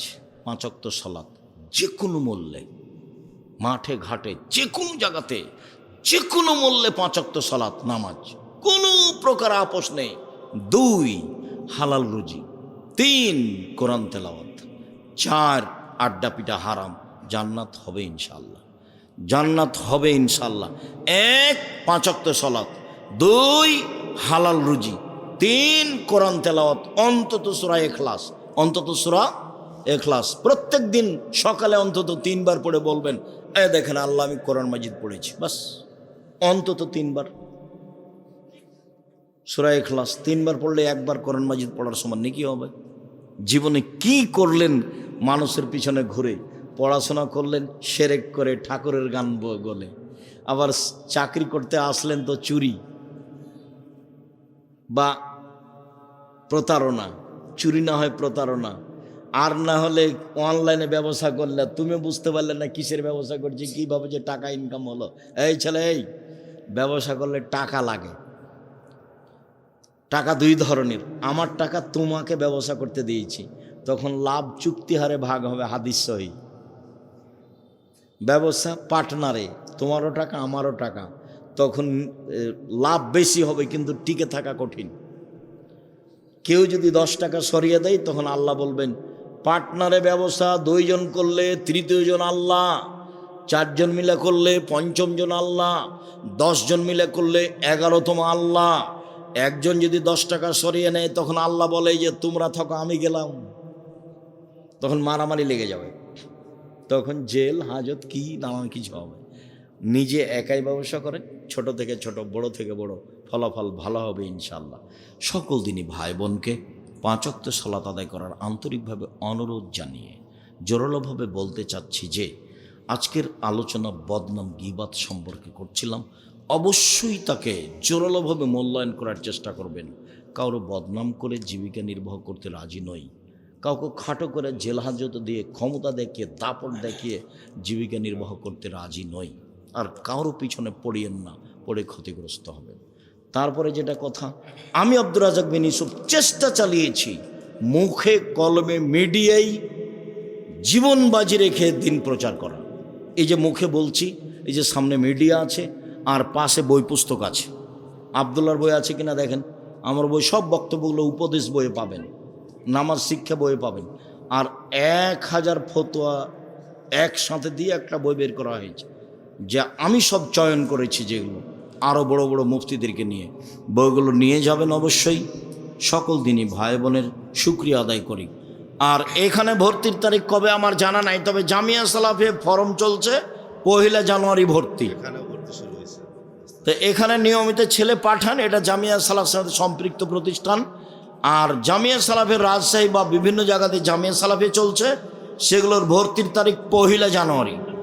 5 ওয়াক্ত সালাত, যে কোনো মূল্যে, মাঠে ঘাটে যে কোনো জায়গাতে যে কোনো মূল্যে 5 ওয়াক্ত সালাত নামাজ, কোনো প্রকার আপোষ নেই। 2, হালাল রুজি। 3, কোরআন তেলাওয়াত। 4, আড্ডা পিটা হারাম। জান্নাত হবে ইনশাল্লাহ, জান্নাত হবে ইনশাল্লাহ। 1, 5 ওয়াক্ত সালাত। 2, হালাল রুজি। 3, কোরআন তেলাওয়াত, অন্তত সূরা ইখলাস, অন্তত সূরা ইখলাস প্রত্যেক দিন সকালে অন্তত 3 বার পড়ে বলবেন, দেখেন আল্লাহ আমি কোরআন মাজিদ পড়েছি। বাস, অন্তত 3 বার সূরা ইখলাস 3 বার পড়লে 1 বার কোরআন মাজিদ পড়ার সমান নেকি হবে। জীবনে কি করলেন? মানুষের পিছনে ঘুরে পড়াশোনা করলেন, শিরক করে ঠাকুরের গান গলে, আবার চাকরি করতে আসলেন তো চুরি বা প্রতারণা, চুরি না হয় প্রতারণা, আর না হলে অনলাইনে ব্যবসা করলে তুমি বুঝতে পারলে না কিসের ব্যবসা করছি, কীভাবে যে টাকা ইনকাম হলো। এই ছেলে, এই ব্যবসা করলে টাকা লাগে। টাকা দুই ধরনের, আমার টাকা তোমাকে ব্যবসা করতে দিয়েছি, তখন লাভ চুক্তি হারে ভাগ হবে, হাদিস সহি। ব্যবসা পার্টনারে, তোমারও টাকা আমারও টাকা, তখন লাভ বেশি হবে কিন্তু টিকে থাকা কঠিন। কেউ যদি 10 টাকা সরিয়ে দেয় তখন আল্লাহ বলবেন পার্টনারে ব্যবসা 2 জন করলে তৃতীয় জন আল্লাহ, 4 জন মিলে করলে পঞ্চম জন আল্লাহ, 10 জন মিলে করলে 11তম আল্লাহ। একজন যদি 10 টাকা সরিয়ে নেয় তখন আল্লাহ বলে যে তোমরা থাকো আমি গেলাম, তখন মারামারি লেগে যাবে, তখন জেল হাজত কি নানান কিছু হবে। নিজে একাই ব্যবসা করেন, ছোট থেকে ছোট, বড় থেকে বড়, ফলাফল ভালো হবে ইনশাআল্লাহ। সকল দিনই ভাই বোনকে 5 ওয়াক্ত সালাত আদায় করার আন্তরিকভাবে অনুরোধ জানিয়ে জোরালোভাবে বলতে চাচ্ছি যে আজকের আলোচনা বদনাম গীবাত সম্পর্কে করছিলাম। অবশ্যই তাকে জোরালোভাবে মূল্যায়ন করার চেষ্টা করবেন। কারো বদনাম করে জীবিকা নির্বাহ করতে রাজি নই, কাউকে খাটো করে জেল হাজত দিয়ে ক্ষমতা দেখিয়ে দাপট দেখিয়ে জীবিকা নির্বাহ করতে রাজি নই। আর কারো পিছনে পড়িয়েন না, পড়ে ক্ষতিগ্রস্ত হবেন। তারপরে যেটা কথা, আমি আব্দুর রাজ্জাক বিন ইউসুফ চেষ্টা চালিয়েছি মুখে কলমে মিডিয়ায় জীবন বাজি রেখে দিন প্রচার করা। এই যে মুখে বলছি, এই যে সামনে মিডিয়া আছে আর পাশে বই পুস্তক আছে। আবদুল্লাহর বই আছে কিনা দেখেন, আমার বই সব বক্তব্যগুলো উপদেশ বইয়ে পাবেন, নামাজ শিক্ষা বইয়ে পাবেন। আর 1000 ফতোয়া একসাথে দিয়ে একটা বই বের করা হয়েছে, যা আমি সব চয়ন করেছি, যেগুলো আরও বড় বড় মুফতিদেরকে নিয়ে। বইগুলো নিয়ে যাবেন অবশ্যই। সকল দিনই ভাই বোনের শুকরিয়া আদায় করি। আর এখানে ভর্তির তারিখ কবে আমার জানা নাই, তবে জামিয়া সালাফে ফরম চলছে 1 জানুয়ারি ভর্তি। তো এখানে নিয়মিত ছেলে পাঠান, এটা জামিয়া সালাফের সাথে সম্পৃক্ত প্রতিষ্ঠান। আর জামিয়া সালাফের রাজশাহী বা বিভিন্ন জায়গাতে জামিয়া সালাফে চলছে, সেগুলোর ভর্তির তারিখ 1 জানুয়ারি।